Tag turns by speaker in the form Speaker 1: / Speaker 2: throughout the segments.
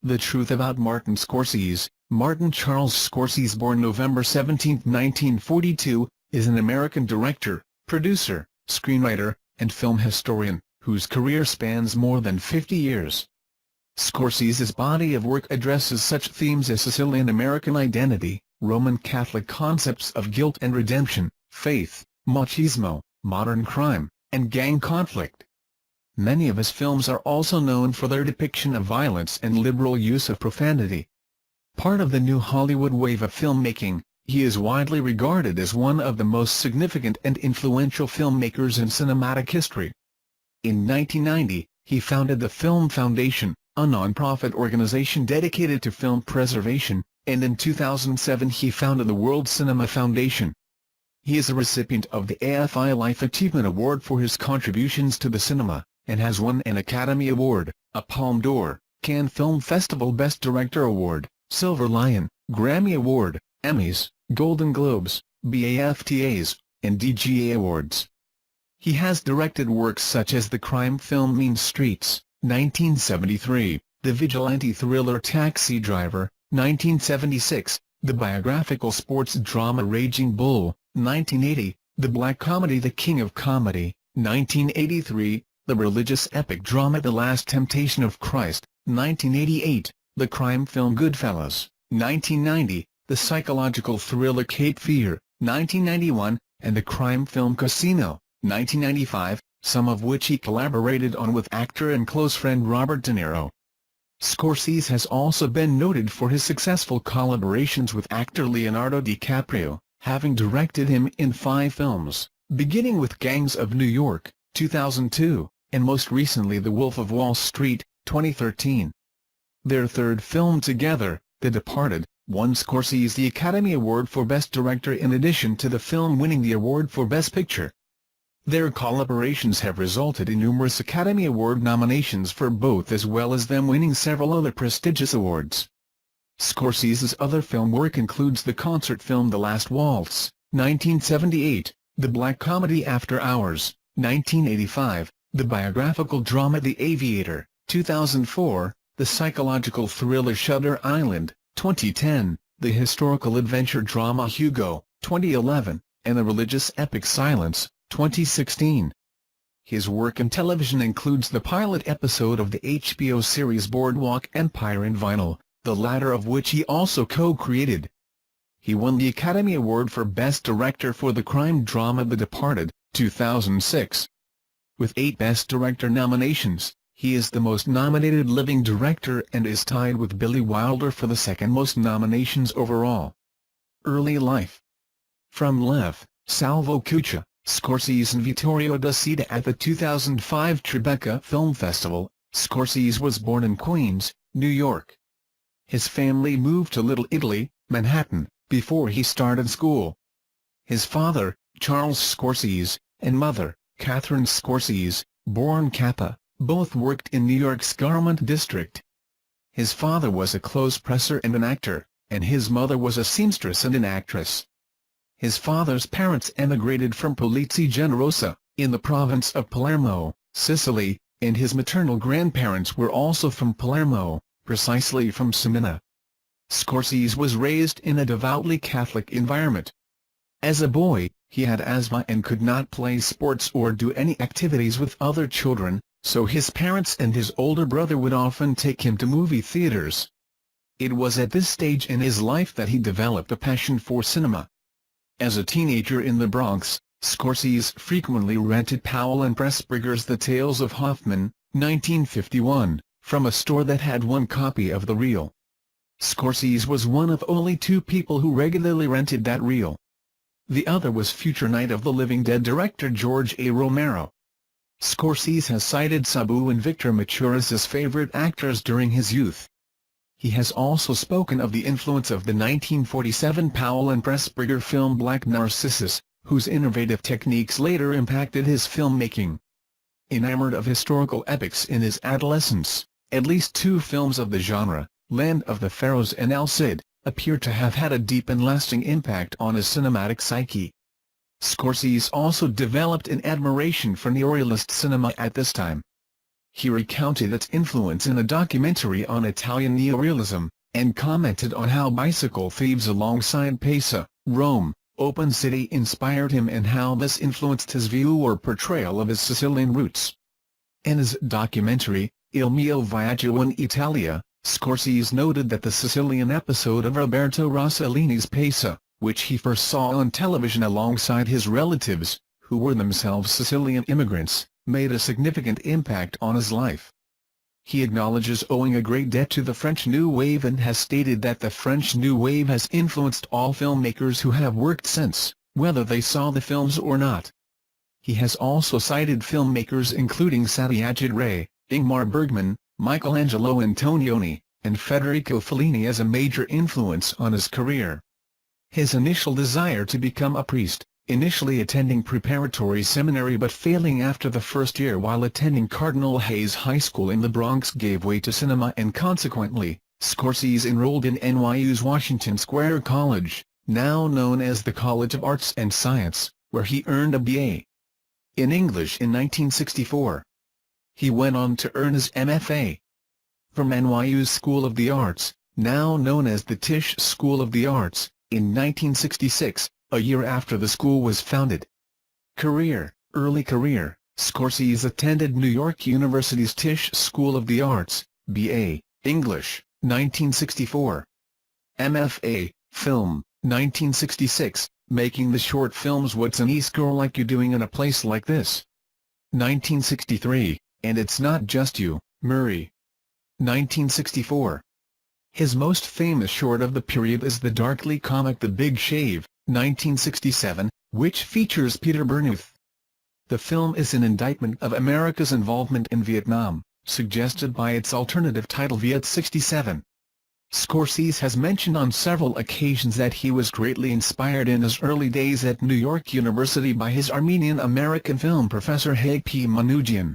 Speaker 1: The Truth About Martin Scorsese. Martin Charles Scorsese, born November 17, 1942, is an American director, producer, screenwriter, and film historian, whose career spans more than 50 years. Scorsese's body of work addresses such themes as Sicilian American identity, Roman Catholic concepts of guilt and redemption, faith, machismo, modern crime, and gang conflict. Many of his films are also known for their depiction of violence and liberal use of profanity. Part of the new Hollywood wave of filmmaking, he is widely regarded as one of the most significant and influential filmmakers in cinematic history. In 1990, he founded the Film Foundation, a non-profit organization dedicated to film preservation, and in 2007 he founded the World Cinema Foundation. He is a recipient of the AFI Life Achievement Award for his contributions to the cinema, and has won an Academy Award, a Palme d'Or, Cannes Film Festival Best Director Award, Silver Lion, Grammy Award, Emmys, Golden Globes, BAFTAs, and DGA Awards. He has directed works such as the crime film Mean Streets, 1973, the vigilante thriller Taxi Driver, 1976, the biographical sports drama Raging Bull, 1980, the black comedy The King of Comedy, 1983, the religious epic drama The Last Temptation of Christ, 1988, the crime film Goodfellas, 1990, the psychological thriller Cape Fear, 1991, and the crime film Casino, 1995, some of which he collaborated on with actor and close friend Robert De Niro. Scorsese has also been noted for his successful collaborations with actor Leonardo DiCaprio, having directed him in 5 films, beginning with Gangs of New York, 2002, and most recently The Wolf of Wall Street, 2013. Their third film together, The Departed, won Scorsese the Academy Award for Best Director in addition to the film winning the award for Best Picture. Their collaborations have resulted in numerous Academy Award nominations for both, as well as them winning several other prestigious awards. Scorsese's other film work includes the concert film The Last Waltz, 1978, the black comedy After Hours, 1985, the biographical drama The Aviator, 2004, the psychological thriller Shutter Island, 2010, the historical adventure drama Hugo, 2011, and the religious epic Silence, 2016. His work in television includes the pilot episode of the HBO series Boardwalk Empire in Vinyl, the latter of which he also co-created. He won the Academy Award for Best Director for the crime drama The Departed, 2006. With 8 Best Director nominations, he is the most nominated living director and is tied with Billy Wilder for the second most nominations overall. Early life. From Lev, Salvo Cuccia, Scorsese and Vittorio De Sica at the 2005 Tribeca Film Festival. Scorsese was born in Queens, New York. His family moved to Little Italy, Manhattan, before he started school. His father, Charles Scorsese, and mother, Catherine Scorsese, born Kappa, both worked in New York's Garment District. His father was a clothes presser and an actor, and his mother was a seamstress and an actress. His father's parents emigrated from Polizzi Generosa, in the province of Palermo, Sicily, and his maternal grandparents were also from Palermo, precisely from Samina. Scorsese was raised in a devoutly Catholic environment. As a boy, he had asthma and could not play sports or do any activities with other children, so his parents and his older brother would often take him to movie theaters. It was at this stage in his life that he developed a passion for cinema. As a teenager in the Bronx, Scorsese frequently rented Powell and Pressburger's The Tales of Hoffman, 1951, from a store that had one copy of the reel. Scorsese was one of only 2 people who regularly rented that reel. The other was future Night of the Living Dead director George A. Romero. Scorsese has cited Sabu and Victor Mature as his favorite actors during his youth. He has also spoken of the influence of the 1947 Powell and Pressburger film Black Narcissus, whose innovative techniques later impacted his filmmaking. Enamored of historical epics in his adolescence, at least 2 films of the genre, Land of the Pharaohs and El Cid, appear to have had a deep and lasting impact on his cinematic psyche. Scorsese also developed an admiration for neorealist cinema at this time. He recounted its influence in a documentary on Italian neorealism, and commented on how Bicycle Thieves alongside Pisa, Rome, Open City inspired him and how this influenced his view or portrayal of his Sicilian roots. In his documentary, Il mio viaggio in Italia, Scorsese noted that the Sicilian episode of Roberto Rossellini's Pisa, which he first saw on television alongside his relatives, who were themselves Sicilian immigrants, made a significant impact on his life. He acknowledges owing a great debt to the French New Wave and has stated that the French New Wave has influenced all filmmakers who have worked since, whether they saw the films or not. He has also cited filmmakers including Satyajit Ray, Ingmar Bergman, Michelangelo Antonioni, and Federico Fellini as a major influence on his career. His initial desire to become a priest, initially attending preparatory seminary but failing after the first year while attending Cardinal Hayes High School in the Bronx, gave way to cinema, and consequently, Scorsese enrolled in NYU's Washington Square College, now known as the College of Arts and Science, where he earned a B.A. in English in 1964. He went on to earn his MFA from NYU's School of the Arts, now known as the Tisch School of the Arts, in 1966. A year after the school was founded. Early career, Scorsese attended New York University's Tisch School of the Arts, B.A., English, 1964. MFA, Film, 1966, making the short films What's an East Girl Like You Doing in a Place Like This? 1963, and It's Not Just You, Murray. 1964. His most famous short of the period is the darkly comic The Big Shave, 1967, which features Peter Bernuth. The film is an indictment of America's involvement in Vietnam, suggested by its alternative title Viet 67. Scorsese has mentioned on several occasions that he was greatly inspired in his early days at New York University by his Armenian-American film professor Haig P. Manouchian.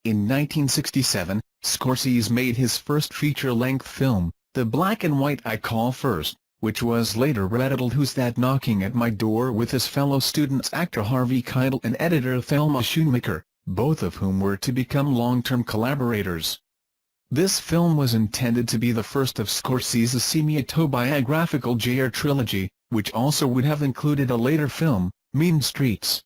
Speaker 1: In 1967, Scorsese made his first feature-length film, The Black and White I Call First, which was later retitled Who's That Knocking at My Door, with his fellow students actor Harvey Keitel and editor Thelma Schoonmaker, both of whom were to become long-term collaborators. This film was intended to be the first of Scorsese's semi-autobiographical JR trilogy, which also would have included a later film, Mean Streets.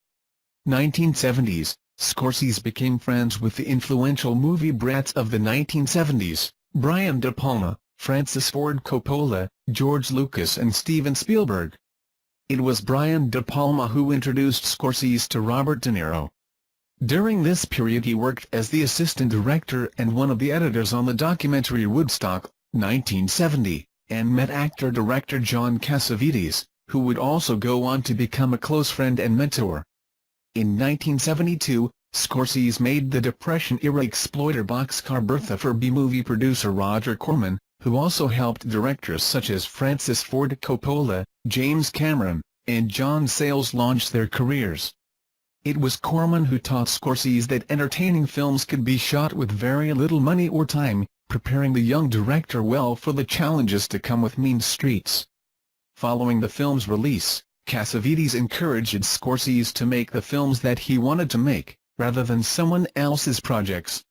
Speaker 1: 1970s, Scorsese became friends with the influential movie brats of the 1970s, Brian De Palma, Francis Ford Coppola, George Lucas and Steven Spielberg. It was Brian De Palma who introduced Scorsese to Robert De Niro. During this period he worked as the assistant director and one of the editors on the documentary Woodstock, 1970, and met actor-director John Cassavetes, who would also go on to become a close friend and mentor. In 1972, Scorsese made the Depression-era exploiter Boxcar Bertha for B-movie producer Roger Corman, who also helped directors such as Francis Ford Coppola, James Cameron, and John Sayles launch their careers. It was Corman who taught Scorsese that entertaining films could be shot with very little money or time, preparing the young director well for the challenges to come with Mean Streets. Following the film's release, Cassavetes encouraged Scorsese to make the films that he wanted to make, rather than someone else's projects.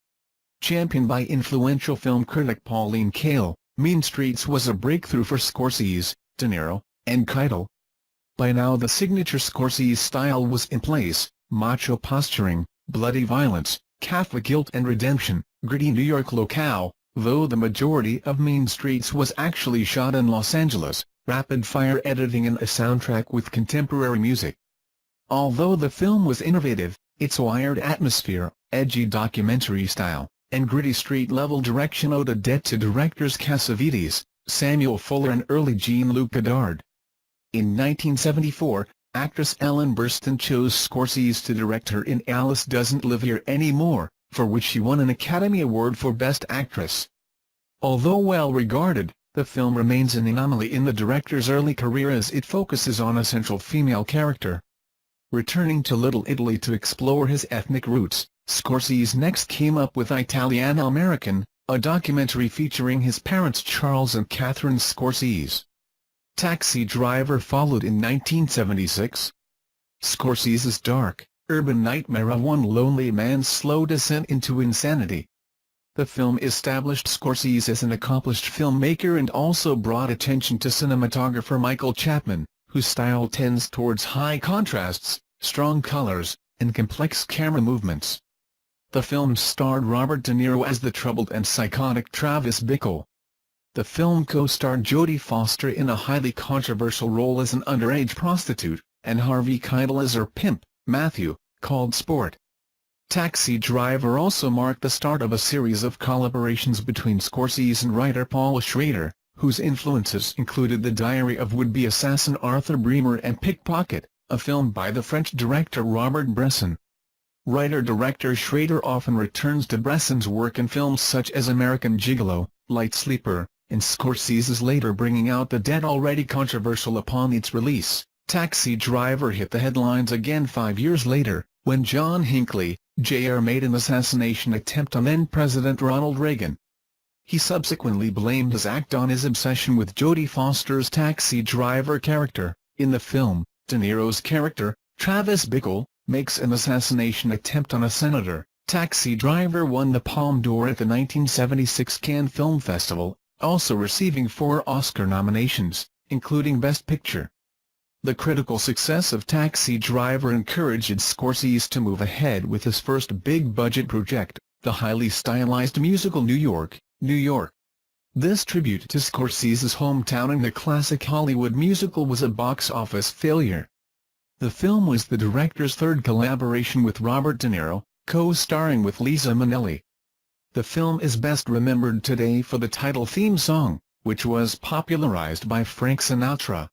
Speaker 1: Championed by influential film critic Pauline Kael, Mean Streets was a breakthrough for Scorsese, De Niro, and Keitel. By now the signature Scorsese style was in place: macho posturing, bloody violence, Catholic guilt and redemption, gritty New York locale, though the majority of Mean Streets was actually shot in Los Angeles, rapid-fire editing and a soundtrack with contemporary music. Although the film was innovative, its wired atmosphere, edgy documentary style, and gritty street-level direction owed a debt to directors Cassavetes, Samuel Fuller and early Jean-Luc Godard. In 1974, actress Ellen Burstyn chose Scorsese to direct her in Alice Doesn't Live Here Anymore, for which she won an Academy Award for Best Actress. Although well regarded, the film remains an anomaly in the director's early career as it focuses on a central female character. Returning to Little Italy to explore his ethnic roots, Scorsese next came up with Italiano American, a documentary featuring his parents Charles and Catherine Scorsese. Taxi Driver followed in 1976. Scorsese's dark, urban nightmare of one lonely man's slow descent into insanity, The film established Scorsese as an accomplished filmmaker and also brought attention to cinematographer Michael Chapman, whose style tends towards high contrasts, strong colors, and complex camera movements. The film starred Robert De Niro as the troubled and psychotic Travis Bickle. The film co-starred Jodie Foster in a highly controversial role as an underage prostitute, and Harvey Keitel as her pimp, Matthew, called Sport. Taxi Driver also marked the start of a series of collaborations between Scorsese and writer Paul Schrader, whose influences included The Diary of Would-Be Assassin Arthur Bremer and Pickpocket, a film by the French director Robert Bresson. Writer-director Schrader often returns to Bresson's work in films such as American Gigolo, Light Sleeper, and Scorsese's later bringing out The Dead, already controversial upon its release. Taxi Driver hit the headlines again 5 years later, when John Hinckley, Jr. made an assassination attempt on then-President Ronald Reagan. He subsequently blamed his act on his obsession with Jodie Foster's Taxi Driver character. In the film, De Niro's character, Travis Bickle, makes an assassination attempt on a senator. Taxi Driver won the Palme d'Or at the 1976 Cannes Film Festival, also receiving 4 Oscar nominations, including Best Picture. The critical success of Taxi Driver encouraged Scorsese to move ahead with his first big-budget project, the highly stylized musical New York, New York. This tribute to Scorsese's hometown in the classic Hollywood musical was a box office failure. The film was the director's third collaboration with Robert De Niro, co-starring with Liza Minnelli. The film is best remembered today for the title theme song, which was popularized by Frank Sinatra.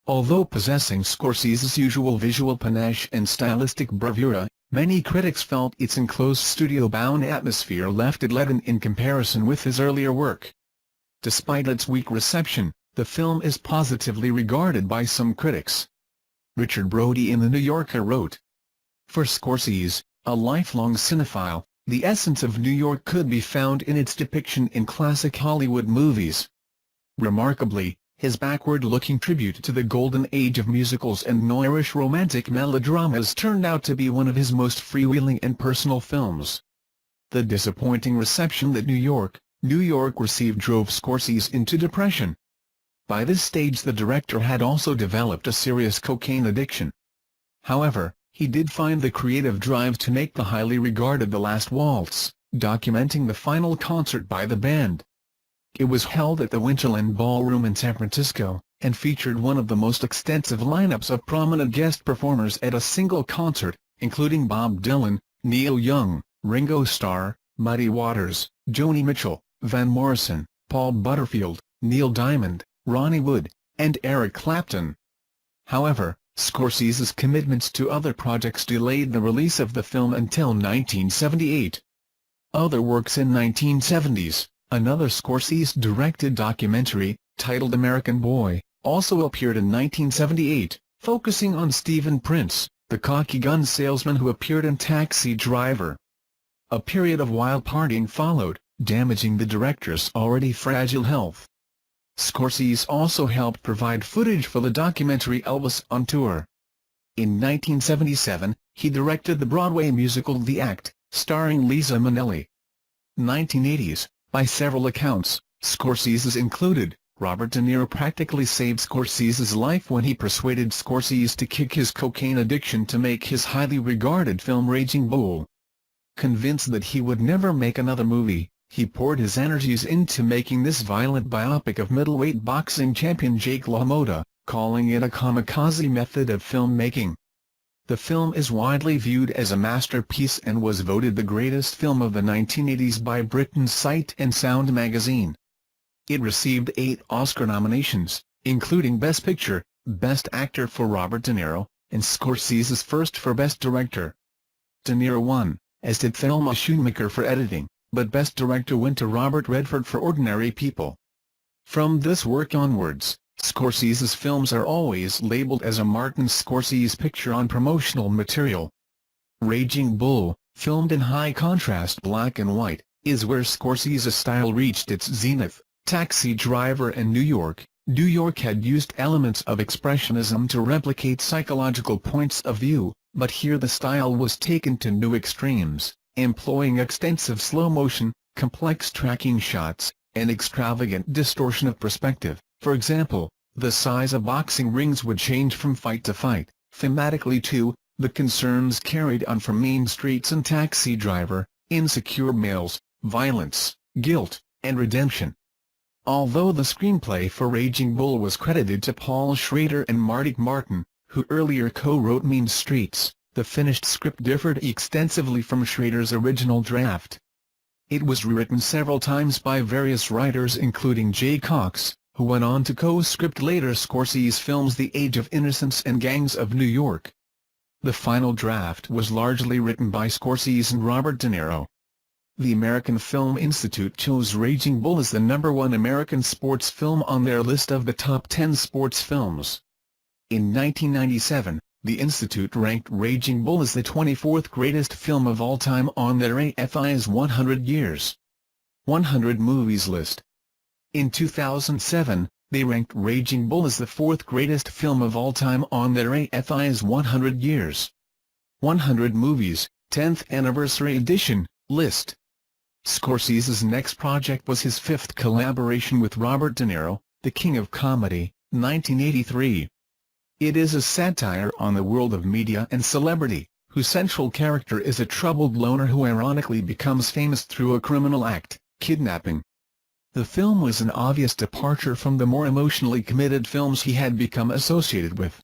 Speaker 1: Although possessing Scorsese's usual visual panache and stylistic bravura, many critics felt its enclosed studio-bound atmosphere left it leaden in comparison with his earlier work. Despite its weak reception, the film is positively regarded by some critics. Richard Brody in The New Yorker wrote, "For Scorsese, a lifelong cinephile, the essence of New York could be found in its depiction in classic Hollywood movies. Remarkably, his backward-looking tribute to the golden age of musicals and noirish romantic melodramas turned out to be one of his most freewheeling and personal films." The disappointing reception that New York, New York received drove Scorsese into depression. By this stage the director had also developed a serious cocaine addiction. However, he did find the creative drive to make the highly regarded The Last Waltz, documenting the final concert by the band. It was held at the Winterland Ballroom in San Francisco, and featured one of the most extensive lineups of prominent guest performers at a single concert, including Bob Dylan, Neil Young, Ringo Starr, Muddy Waters, Joni Mitchell, Van Morrison, Paul Butterfield, Neil Diamond, Ronnie Wood, and Eric Clapton. However, Scorsese's commitments to other projects delayed the release of the film until 1978. Other works in 1970s. Another Scorsese-directed documentary, titled American Boy, also appeared in 1978, focusing on Stephen Prince, the cocky gun salesman who appeared in Taxi Driver. A period of wild partying followed, damaging the director's already fragile health. Scorsese also helped provide footage for the documentary Elvis on Tour. In 1977, he directed the Broadway musical The Act, starring Liza Minnelli. 1980s. By several accounts, Scorsese's included, Robert De Niro practically saved Scorsese's life when he persuaded Scorsese to kick his cocaine addiction to make his highly regarded film Raging Bull. Convinced that he would never make another movie, he poured his energies into making this violent biopic of middleweight boxing champion Jake LaMotta, calling it a kamikaze method of filmmaking. The film is widely viewed as a masterpiece and was voted the greatest film of the 1980s by Britain's Sight and Sound magazine. It received 8 Oscar nominations, including Best Picture, Best Actor for Robert De Niro, and Scorsese's first for Best Director. De Niro won, as did Thelma Schoonmaker for editing, but Best Director went to Robert Redford for Ordinary People. From this work onwards, Scorsese's films are always labeled as a Martin Scorsese picture on promotional material. Raging Bull, filmed in high-contrast black and white, is where Scorsese's style reached its zenith. Taxi Driver and New York, New York had used elements of expressionism to replicate psychological points of view, but here the style was taken to new extremes, employing extensive slow motion, complex tracking shots, and extravagant distortion of perspective. For example, the size of boxing rings would change from fight to fight. Thematically too, the concerns carried on from Mean Streets and Taxi Driver, insecure males, violence, guilt, and redemption. Although the screenplay for Raging Bull was credited to Paul Schrader and Marty Martin, who earlier co-wrote Mean Streets, the finished script differed extensively from Schrader's original draft. It was rewritten several times by various writers including Jay Cox, who went on to co-script later Scorsese's films The Age of Innocence and Gangs of New York. The final draft was largely written by Scorsese and Robert De Niro. The American Film Institute chose Raging Bull as the #1 American sports film on their list of the top 10 sports films. In 1997, the Institute ranked Raging Bull as the 24th greatest film of all time on their AFI's 100 Years 100 Movies list. In 2007, they ranked Raging Bull as the 4th greatest film of all time on their AFI's 100 Years 100 Movies, 10th Anniversary Edition, list. Scorsese's next project was his 5th collaboration with Robert De Niro, The King of Comedy, 1983. It is a satire on the world of media and celebrity, whose central character is a troubled loner who ironically becomes famous through a criminal act, kidnapping. The film was an obvious departure from the more emotionally committed films he had become associated with.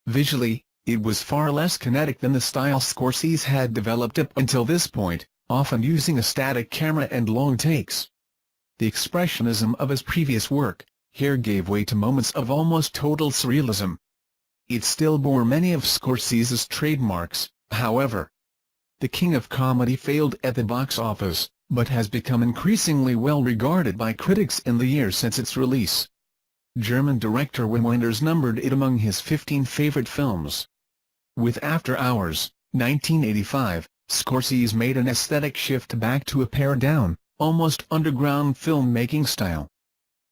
Speaker 1: Visually, it was far less kinetic than the style Scorsese had developed up until this point, often using a static camera and long takes. The expressionism of his previous work here gave way to moments of almost total surrealism. It still bore many of Scorsese's trademarks, however. The King of Comedy failed at the box office, but has become increasingly well regarded by critics in the years since its release. German director Wim Wenders numbered it among his 15 favorite films. With After Hours, 1985, Scorsese made an aesthetic shift back to a pared-down, almost underground filmmaking style.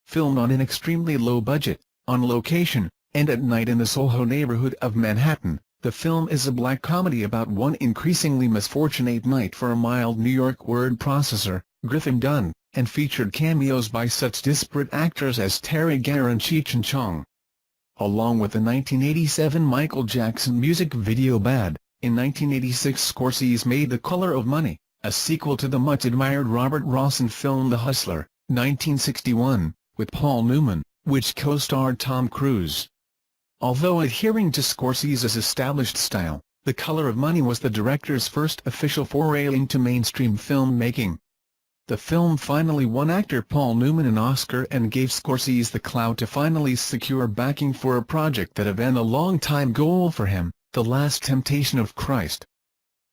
Speaker 1: Filmed on an extremely low budget, on location, and at night in the Soho neighborhood of Manhattan, the film is a black comedy about one increasingly misfortunate night for a mild New York word processor, Griffin Dunne, and featured cameos by such disparate actors as Terry Garr and Cheech and Chong. Along with the 1987 Michael Jackson music video Bad, in 1986 Scorsese made The Color of Money, a sequel to the much-admired Robert Rossen film The Hustler, 1961, with Paul Newman, which co-starred Tom Cruise. Although adhering to Scorsese's established style, The Color of Money was the director's first official foray into mainstream filmmaking. The film finally won actor Paul Newman an Oscar and gave Scorsese the clout to finally secure backing for a project that had been a long-time goal for him, The Last Temptation of Christ.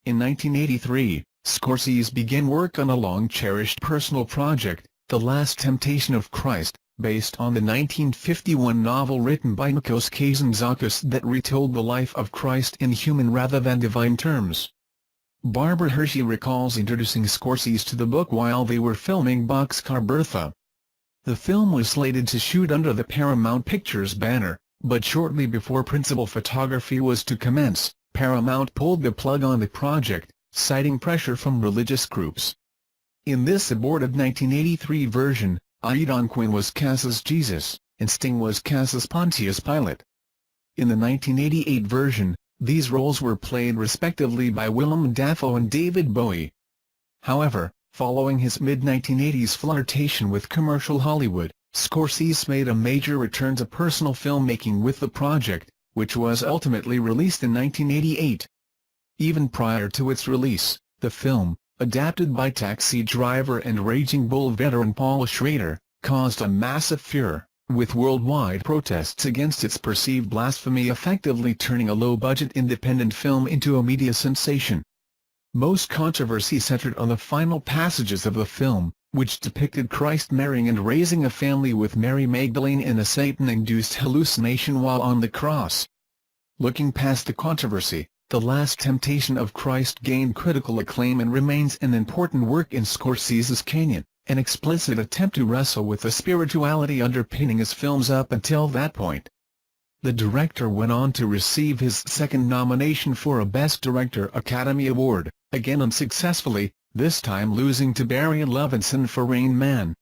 Speaker 1: In 1983, Scorsese began work on a long-cherished personal project, The Last Temptation of Christ, based on the 1951 novel written by Nikos Kazantzakis that retold the life of Christ in human rather than divine terms. Barbara Hershey recalls introducing Scorsese to the book while they were filming Boxcar Bertha. The film was slated to shoot under the Paramount Pictures banner, but shortly before principal photography was to commence, Paramount pulled the plug on the project, citing pressure from religious groups. In this aborted 1983 version, Aidan Quinn was cast as Jesus, and Sting was cast as Pontius Pilate. In the 1988 version, these roles were played respectively by Willem Dafoe and David Bowie. However, following his mid-1980s flirtation with commercial Hollywood, Scorsese made a major return to personal filmmaking with the project, which was ultimately released in 1988. Even prior to its release, the film, adapted by Taxi Driver and Raging Bull veteran Paul Schrader, caused a massive furor, with worldwide protests against its perceived blasphemy effectively turning a low-budget independent film into a media sensation. Most controversy centered on the final passages of the film, which depicted Christ marrying and raising a family with Mary Magdalene in a Satan-induced hallucination while on the cross. Looking past the controversy, The Last Temptation of Christ gained critical acclaim and remains an important work in Scorsese's canon, an explicit attempt to wrestle with the spirituality underpinning his films up until that point. The director went on to receive his second nomination for a Best Director Academy Award, again unsuccessfully, this time losing to Barry Levinson for Rain Man.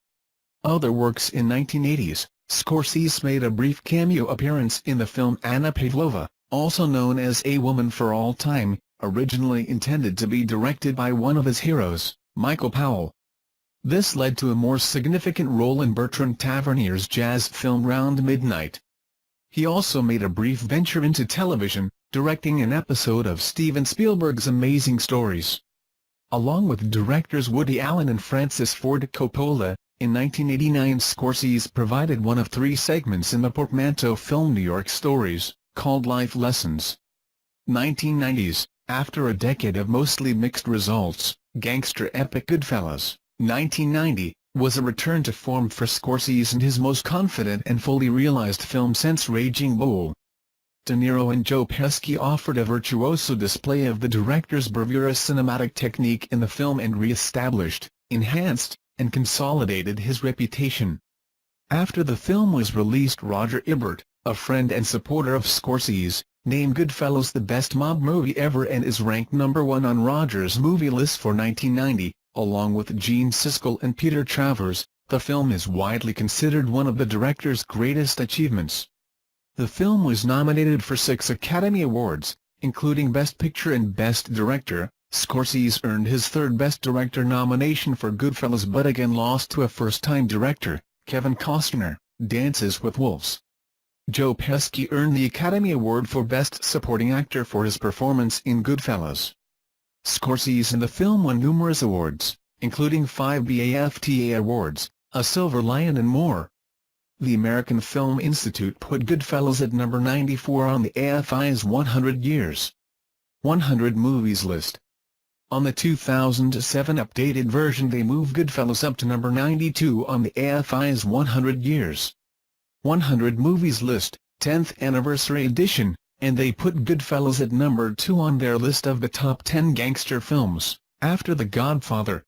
Speaker 1: Other works in 1980s, Scorsese made a brief cameo appearance in the film Anna Pavlova, also known as A Woman for All Time, originally intended to be directed by one of his heroes, Michael Powell. This led to a more significant role in Bertrand Tavernier's jazz film Round Midnight. He also made a brief venture into television, directing an episode of Steven Spielberg's Amazing Stories. Along with directors Woody Allen and Francis Ford Coppola, in 1989 Scorsese provided one of 3 segments in the portmanteau film New York Stories, called Life Lessons. 1990s, after a decade of mostly mixed results, gangster epic Goodfellas, 1990, was a return to form for Scorsese and his most confident and fully realized film since Raging Bull. De Niro and Joe Pesci offered a virtuoso display of the director's bravura cinematic technique in the film and re-established, enhanced, and consolidated his reputation. After the film was released, Roger Ebert, a friend and supporter of Scorsese, named Goodfellas the best mob movie ever and is ranked #1 on Roger's movie list for 1990. Along with Gene Siskel and Peter Travers, the film is widely considered one of the director's greatest achievements. The film was nominated for 6 Academy Awards, including Best Picture and Best Director. Scorsese earned his 3rd Best Director nomination for Goodfellas but again lost to a first-time director, Kevin Costner, Dances with Wolves. Joe Pesci earned the Academy Award for Best Supporting Actor for his performance in Goodfellas. Scorsese and the film won numerous awards, including 5 BAFTA awards, a Silver Lion and more. The American Film Institute put Goodfellas at number 94 on the AFI's 100 Years 100 Movies list. On the 2007 updated version they moved Goodfellas up to number 92 on the AFI's 100 Years 100 Movies list, 10th anniversary edition, and they put Goodfellas at number 2 on their list of the top 10 gangster films, after The Godfather.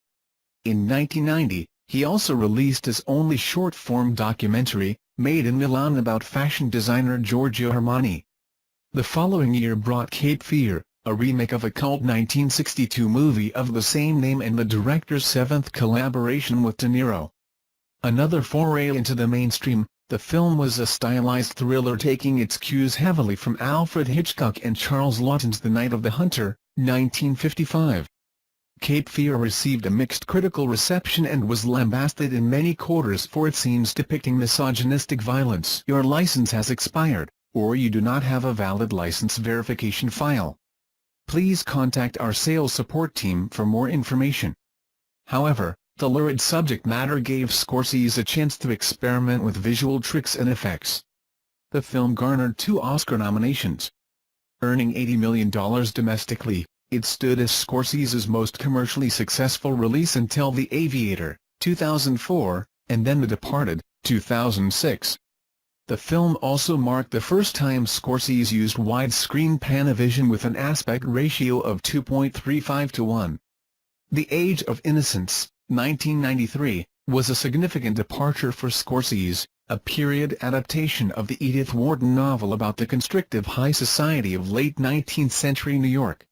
Speaker 1: In 1990, he also released his only short-form documentary, Made in Milan, about fashion designer Giorgio Armani. The following year brought Cape Fear, a remake of a cult 1962 movie of the same name and the director's 7th collaboration with De Niro. Another foray into the mainstream, the film was a stylized thriller taking its cues heavily from Alfred Hitchcock and Charles Laughton's The Night of the Hunter, 1955. Cape Fear received a mixed critical reception and was lambasted in many quarters for its scenes depicting misogynistic violence. Your license has expired, or you do not have a valid license verification file. Please contact our sales support team for more information. However, the lurid subject matter gave Scorsese a chance to experiment with visual tricks and effects. The film garnered 2 Oscar nominations. Earning $80 million domestically, it stood as Scorsese's most commercially successful release until The Aviator, 2004, and then The Departed, 2006. The film also marked the first time Scorsese used widescreen Panavision with an aspect ratio of 2.35 to 1. The Age of Innocence, 1993, was a significant departure for Scorsese, a period adaptation of the Edith Wharton novel about the constrictive high society of late 19th century New York.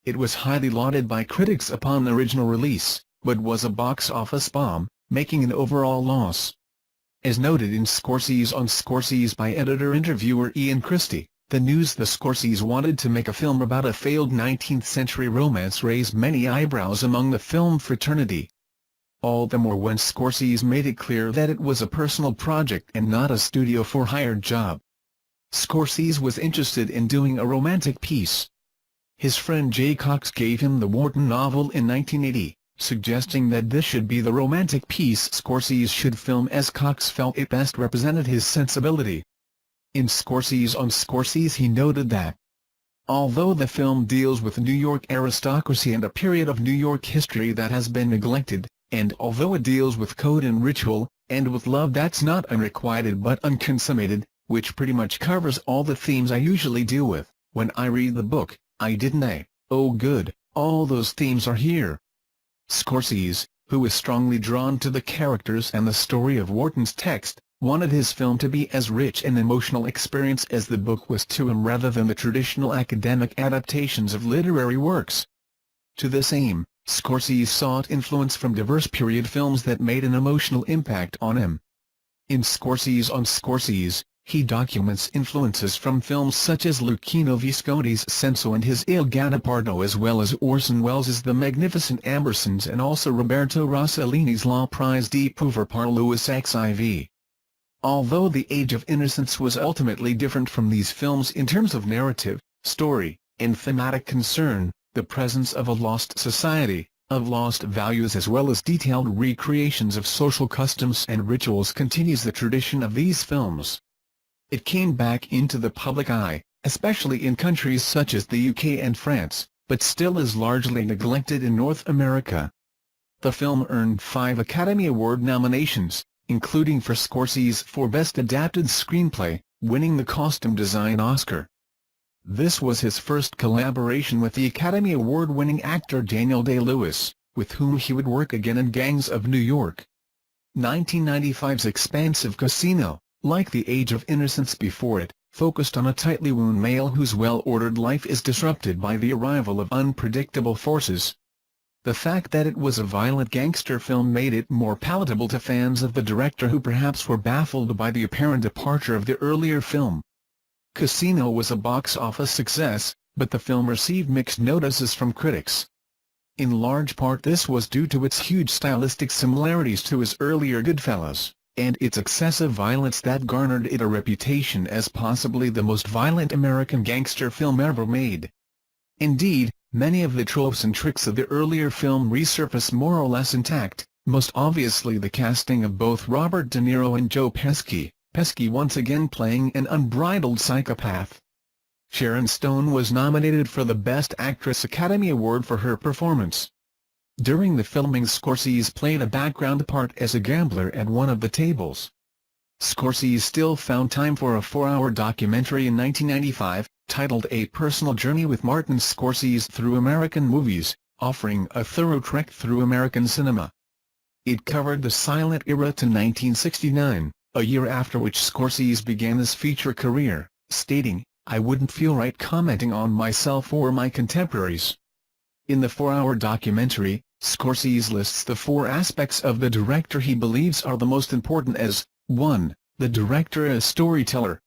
Speaker 1: It was highly lauded by critics upon original release, but was a box office bomb, making an overall loss. As noted in Scorsese on Scorsese by editor-interviewer Ian Christie, the news that Scorsese wanted to make a film about a failed 19th-century romance raised many eyebrows among the film fraternity. All the more when Scorsese made it clear that it was a personal project and not a studio-for-hire job. Scorsese was interested in doing a romantic piece. His friend Jay Cox gave him the Wharton novel in 1980, suggesting that this should be the romantic piece Scorsese should film as Cox felt it best represented his sensibility. In Scorsese on Scorsese he noted that, although the film deals with New York aristocracy and a period of New York history that has been neglected, and although it deals with code and ritual, and with love that's not unrequited but unconsummated, which pretty much covers all the themes I usually deal with, when I read the book, oh good, all those themes are here. Scorsese, who was strongly drawn to the characters and the story of Wharton's text, wanted his film to be as rich an emotional experience as the book was to him rather than the traditional academic adaptations of literary works. To this aim, Scorsese sought influence from diverse period films that made an emotional impact on him. In Scorsese on Scorsese, he documents influences from films such as Luchino Visconti's Senso and his Il Gattopardo, as well as Orson Welles' The Magnificent Ambersons and also Roberto Rossellini's La Prise di Pouvoir par Louis XIV. Although The Age of Innocence was ultimately different from these films in terms of narrative, story, and thematic concern, the presence of a lost society, of lost values as well as detailed recreations of social customs and rituals continues the tradition of these films. It came back into the public eye, especially in countries such as the UK and France, but still is largely neglected in North America. The film earned 5 Academy Award nominations, including for Scorsese for Best Adapted Screenplay, winning the Costume Design Oscar. This was his first collaboration with the Academy Award-winning actor Daniel Day-Lewis, with whom he would work again in Gangs of New York. 1995's expansive Casino, like The Age of Innocence before it, focused on a tightly wound male whose well-ordered life is disrupted by the arrival of unpredictable forces. The fact that it was a violent gangster film made it more palatable to fans of the director who perhaps were baffled by the apparent departure of the earlier film. Casino was a box office success, but the film received mixed notices from critics. In large part this was due to its huge stylistic similarities to his earlier Goodfellas, and its excessive violence that garnered it a reputation as possibly the most violent American gangster film ever made. Indeed, many of the tropes and tricks of the earlier film resurface more or less intact, most obviously the casting of both Robert De Niro and Joe Pesci, Pesci once again playing an unbridled psychopath. Sharon Stone was nominated for the Best Actress Academy Award for her performance. During the filming, Scorsese played a background part as a gambler at one of the tables. Scorsese still found time for a 4-hour documentary in 1995, titled A Personal Journey with Martin Scorsese Through American Movies, offering a thorough trek through American cinema. It covered the silent era to 1969, a year after which Scorsese began his feature career, stating, "I wouldn't feel right commenting on myself or my contemporaries." In the 4-hour documentary, Scorsese lists the 4 aspects of the director he believes are the most important as: 1. The director as storyteller.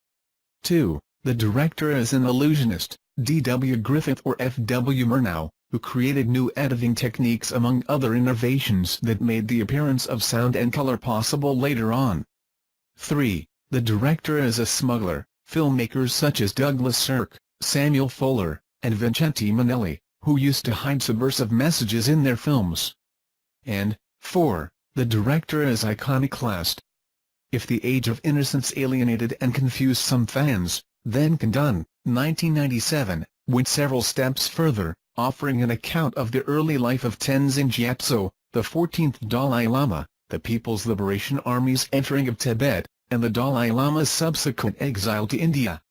Speaker 1: 2. The director as an illusionist, D.W. Griffith or F.W. Murnau, who created new editing techniques among other innovations that made the appearance of sound and color possible later on. 3. The director as a smuggler, filmmakers such as Douglas Sirk, Samuel Fuller, and Vincente Minnelli, who used to hide subversive messages in their films. And 4. The director as iconoclast. If The Age of Innocence alienated and confused some fans, then Condon, 1997, went several steps further, offering an account of the early life of Tenzin Gyatso, the 14th Dalai Lama, the People's Liberation Army's entering of Tibet, and the Dalai Lama's subsequent exile to India.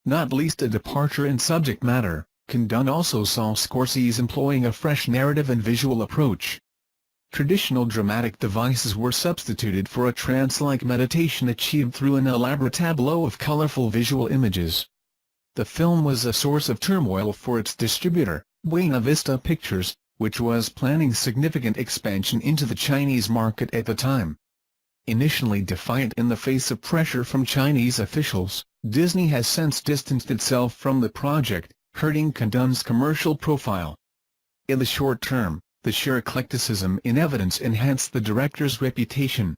Speaker 1: Not least a departure in subject matter, Condon also saw Scorsese employing a fresh narrative and visual approach. Traditional dramatic devices were substituted for a trance-like meditation achieved through an elaborate tableau of colorful visual images. The film was a source of turmoil for its distributor, Buena Vista Pictures, which was planning significant expansion into the Chinese market at the time. Initially defiant in the face of pressure from Chinese officials, Disney has since distanced itself from the project, hurting Condon's commercial profile. In the short term, the sheer eclecticism in evidence enhanced the director's reputation.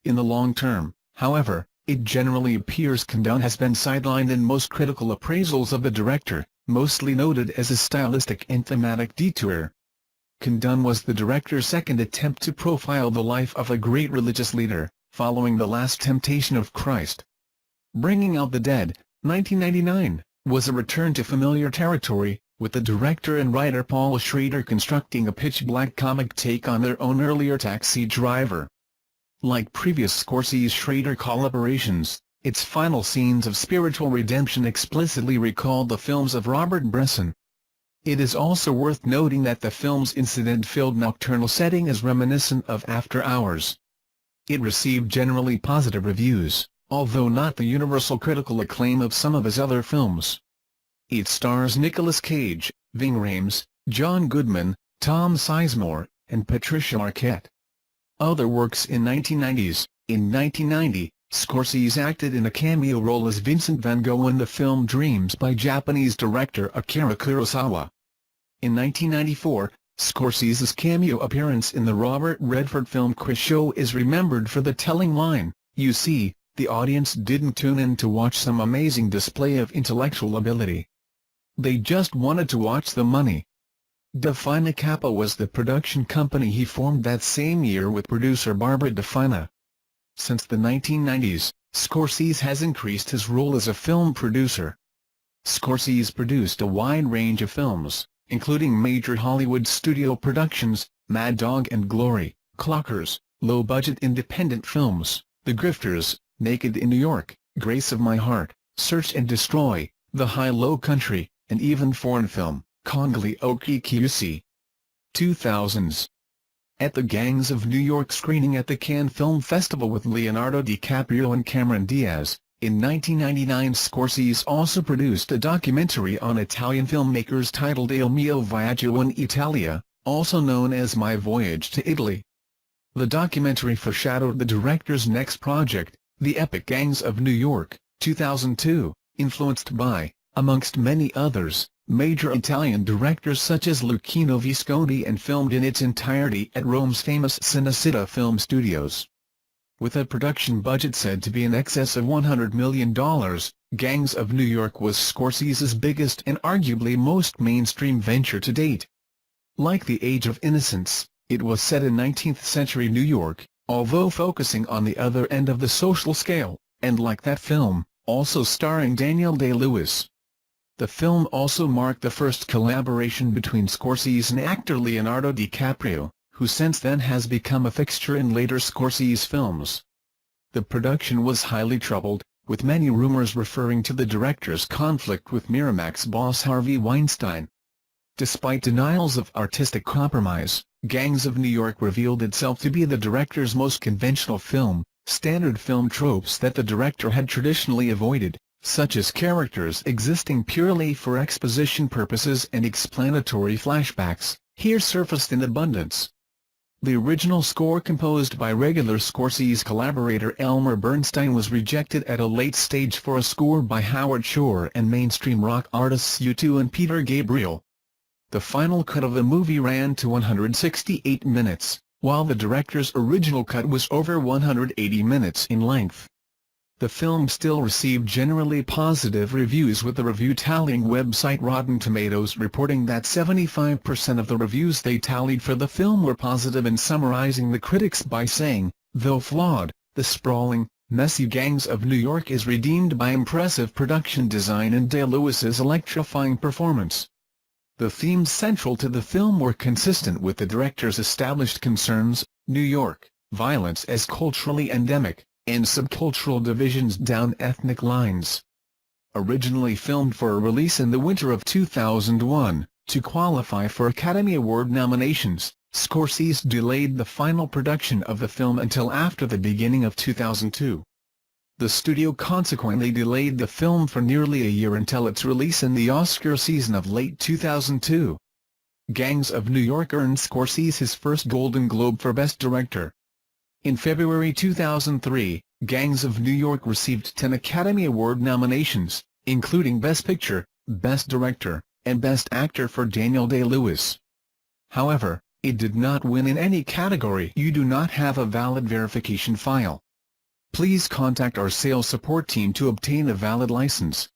Speaker 1: In the long term, however, it generally appears Condon has been sidelined in most critical appraisals of the director, mostly noted as a stylistic and thematic detour. Condon was the director's second attempt to profile the life of a great religious leader, following The Last Temptation of Christ. Bringing Out the Dead, 1999, was a return to familiar territory, with the director and writer Paul Schrader constructing a pitch-black comic take on their own earlier Taxi Driver. Like previous Scorsese-Schrader collaborations, its final scenes of spiritual redemption explicitly recalled the films of Robert Bresson. It is also worth noting that the film's incident-filled nocturnal setting is reminiscent of After Hours. It received generally positive reviews, although not the universal critical acclaim of some of his other films. It stars Nicolas Cage, Ving Rhames, John Goodman, Tom Sizemore, and Patricia Arquette. Other works in 1990s. In 1990, Scorsese acted in a cameo role as Vincent van Gogh in the film Dreams by Japanese director Akira Kurosawa. In 1994, Scorsese's cameo appearance in the Robert Redford film Quiz Show is remembered for the telling line, "You see, the audience didn't tune in to watch some amazing display of intellectual ability. They just wanted to watch the money." Defina Kappa was the production company he formed that same year with producer Barbara Defina. Since the 1990s, Scorsese has increased his role as a film producer. Scorsese produced a wide range of films, including major Hollywood studio productions, Mad Dog and Glory, Clockers, low-budget independent films, The Grifters, Naked in New York, Grace of My Heart, Search and Destroy, The High-Low Country, and even foreign film, Kongli Oki Kyusi. 2000s. At the Gangs of New York screening at the Cannes Film Festival with Leonardo DiCaprio and Cameron Diaz, in 1999 Scorsese also produced a documentary on Italian filmmakers titled Il mio viaggio in Italia, also known as My Voyage to Italy. The documentary foreshadowed the director's next project, the epic Gangs of New York, 2002, influenced by, amongst many others, major Italian directors such as Luchino Visconti and filmed in its entirety at Rome's famous Cinecittà Film Studios. With a production budget said to be in excess of $100 million, Gangs of New York was Scorsese's biggest and arguably most mainstream venture to date. Like The Age of Innocence, it was set in 19th-century New York, although focusing on the other end of the social scale, and like that film, also starring Daniel Day-Lewis. The film also marked the first collaboration between Scorsese and actor Leonardo DiCaprio, who since then has become a fixture in later Scorsese films. The production was highly troubled, with many rumors referring to the director's conflict with Miramax boss Harvey Weinstein. Despite denials of artistic compromise, Gangs of New York revealed itself to be the director's most conventional film, standard film tropes that the director had traditionally avoided, such as characters existing purely for exposition purposes and explanatory flashbacks, here surfaced in abundance. The original score composed by regular Scorsese collaborator Elmer Bernstein was rejected at a late stage for a score by Howard Shore and mainstream rock artists U2 and Peter Gabriel. The final cut of the movie ran to 168 minutes, while the director's original cut was over 180 minutes in length. The film still received generally positive reviews, with the review-tallying website Rotten Tomatoes reporting that 75% of the reviews they tallied for the film were positive, and summarizing the critics by saying, "Though flawed, the sprawling, messy Gangs of New York is redeemed by impressive production design and Day-Lewis's electrifying performance." The themes central to the film were consistent with the director's established concerns: New York, violence as culturally endemic, and subcultural divisions down ethnic lines. Originally filmed for a release in the winter of 2001, to qualify for Academy Award nominations, Scorsese delayed the final production of the film until after the beginning of 2002. The studio consequently delayed the film for nearly a year until its release in the Oscar season of late 2002. Gangs of New York earned Scorsese his first Golden Globe for Best Director. In February 2003, Gangs of New York received 10 Academy Award nominations, including Best Picture, Best Director, and Best Actor for Daniel Day-Lewis. However, it did not win in any category. You do not have a valid verification file. Please contact our sales support team to obtain a valid license.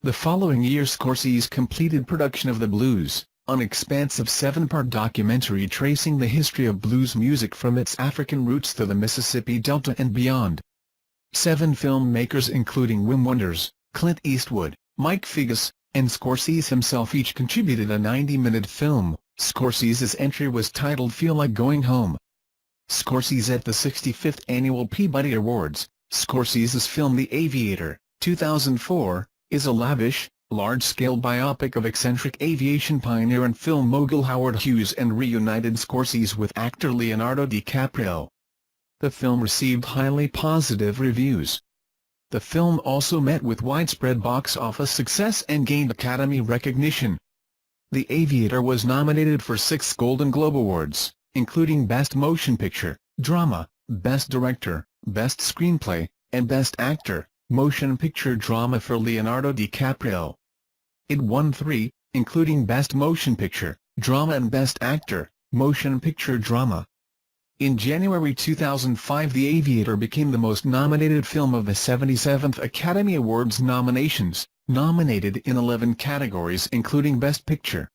Speaker 1: The following year Scorsese completed production of The Blues, an expansive 7-part documentary tracing the history of blues music from its African roots to the Mississippi Delta and beyond. 7 filmmakers including Wim Wenders, Clint Eastwood, Mike Figgis, and Scorsese himself each contributed a 90-minute film. Scorsese's entry was titled Feel Like Going Home. Scorsese at the 65th Annual Peabody Awards. Scorsese's film The Aviator, 2004, is a lavish, large-scale biopic of eccentric aviation pioneer and film mogul Howard Hughes, and reunited Scorsese with actor Leonardo DiCaprio. The film received highly positive reviews. The film also met with widespread box office success and gained Academy recognition. The Aviator was nominated for 6 Golden Globe Awards, including Best Motion Picture, Drama, Best Director, Best Screenplay, and Best Actor, Motion Picture Drama for Leonardo DiCaprio. It won 3, including Best Motion Picture, Drama and Best Actor, Motion Picture Drama. In January 2005, The Aviator became the most nominated film of the 77th Academy Awards nominations, nominated in 11 categories including Best Picture.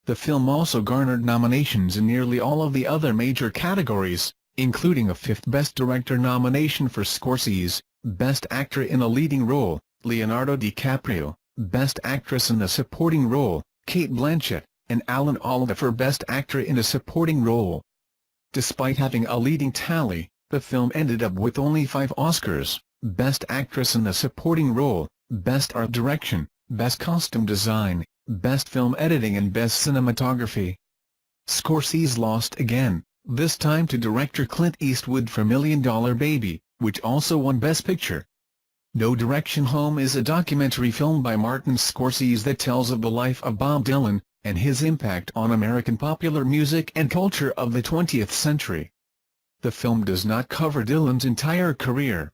Speaker 1: The film also garnered nominations in nearly all of the other major categories, including a 5th Best Director nomination for Scorsese, Best Actor in a Leading Role, Leonardo DiCaprio, Best Actress in a Supporting Role, Cate Blanchett, and Alan Alda for Best Actor in a Supporting Role. Despite having a leading tally, the film ended up with only 5 Oscars: Best Actress in a Supporting Role, Best Art Direction, Best Costume Design, Best Film Editing and Best Cinematography. Scorsese lost again, this time to director Clint Eastwood for $1 Million Baby, which also won Best Picture. No Direction Home is a documentary film by Martin Scorsese that tells of the life of Bob Dylan, and his impact on American popular music and culture of the 20th century. The film does not cover Dylan's entire career.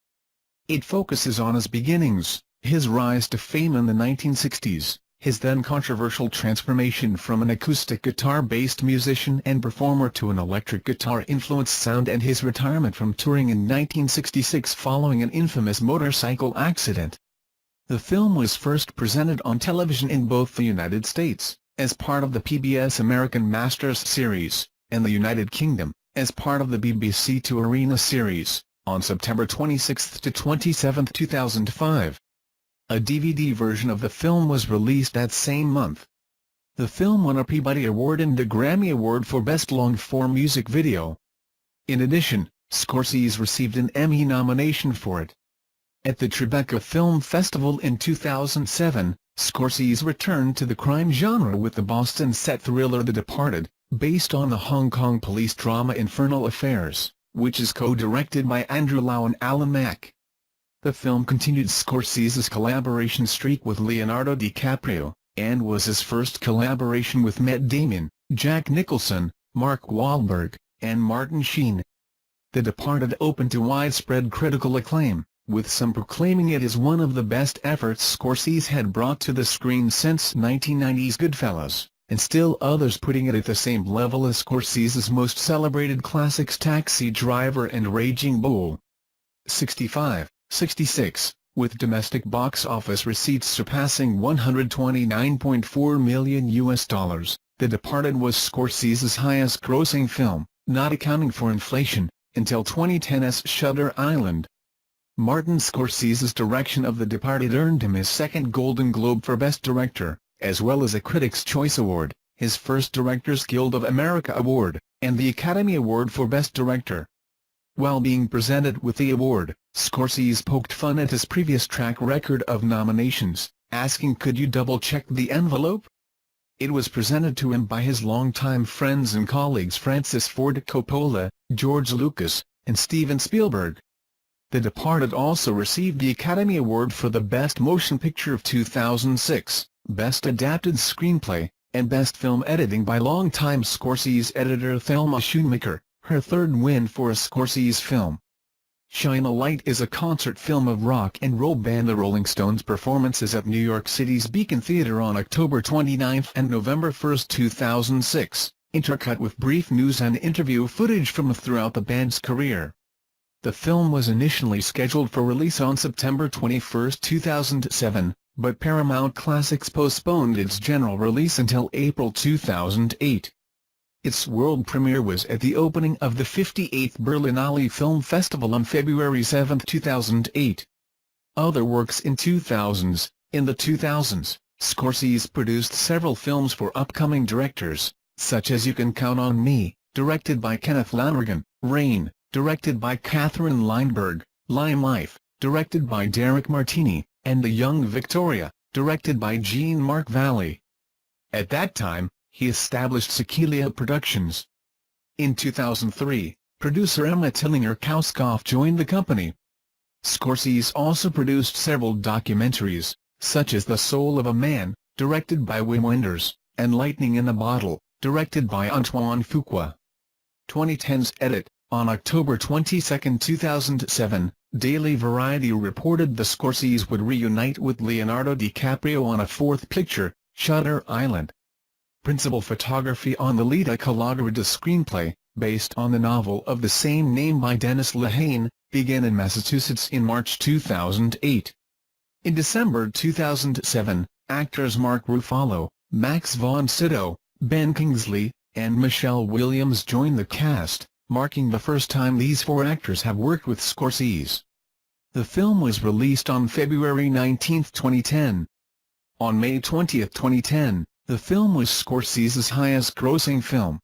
Speaker 1: It focuses on his beginnings, his rise to fame in the 1960s, his then controversial transformation from an acoustic guitar-based musician and performer to an electric guitar-influenced sound, and his retirement from touring in 1966 following an infamous motorcycle accident. The film was first presented on television in both the United States, as part of the PBS American Masters series, and the United Kingdom, as part of the BBC Two Arena series, on September 26 to 27, 2005. A DVD version of the film was released that same month. The film won a Peabody Award and the Grammy Award for Best Long-Form Music Video. In addition, Scorsese received an Emmy nomination for it. At the Tribeca Film Festival in 2007, Scorsese returned to the crime genre with the Boston-set thriller The Departed, based on the Hong Kong police drama Infernal Affairs, which is co-directed by Andrew Lau and Alan Mak. The film continued Scorsese's collaboration streak with Leonardo DiCaprio, and was his first collaboration with Matt Damon, Jack Nicholson, Mark Wahlberg, and Martin Sheen. The Departed opened to widespread critical acclaim, with some proclaiming it as one of the best efforts Scorsese had brought to the screen since 1990's Goodfellas, and still others putting it at the same level as Scorsese's most celebrated classics Taxi Driver and Raging Bull. 66, with domestic box office receipts surpassing $129.4 million. The Departed was Scorsese's highest-grossing film, not accounting for inflation, until 2010's Shutter Island. Martin Scorsese's direction of The Departed earned him his second Golden Globe for Best Director, as well as a Critics' Choice Award, his first Directors Guild of America Award, and the Academy Award for Best Director. While being presented with the award, Scorsese poked fun at his previous track record of nominations, asking, "Could you double-check the envelope?" It was presented to him by his longtime friends and colleagues Francis Ford Coppola, George Lucas, and Steven Spielberg. The Departed also received the Academy Award for the Best Motion Picture of 2006, Best Adapted Screenplay, and Best Film Editing by longtime Scorsese editor Thelma Schoonmaker, her third win for a Scorsese film. Shine a Light is a concert film of rock and roll band The Rolling Stones' performances at New York City's Beacon Theatre on October 29 and November 1, 2006, intercut with brief news and interview footage from throughout the band's career. The film was initially scheduled for release on September 21, 2007, but Paramount Classics postponed its general release until April 2008. Its world premiere was at the opening of the 58th Berlinale Film Festival on February 7, 2008. Other works in the 2000s, Scorsese produced several films for upcoming directors, such as You Can Count on Me, directed by Kenneth Lonergan, Rain, directed by Catherine Lineberg, Lime Life, directed by Derek Martini, and The Young Victoria, directed by Jean-Marc Vallée. At that time, he established Sequelia Productions. In 2003, producer Emma Tillinger-Kauskoff joined the company. Scorsese also produced several documentaries, such as The Soul of a Man, directed by Wim Wenders, and Lightning in a Bottle, directed by Antoine Fuqua. 2010's edit. On October 22, 2007, Daily Variety reported the Scorseses would reunite with Leonardo DiCaprio on a fourth picture, Shutter Island. Principal photography on the Lita Calagrada screenplay, based on the novel of the same name by Dennis Lehane, began in Massachusetts in March 2008. In December 2007, actors Mark Ruffalo, Max von Sydow, Ben Kingsley, and Michelle Williams joined the cast, marking the first time these four actors have worked with Scorsese. The film was released on February 19, 2010. On May 20, 2010, the film was Scorsese's highest-grossing film.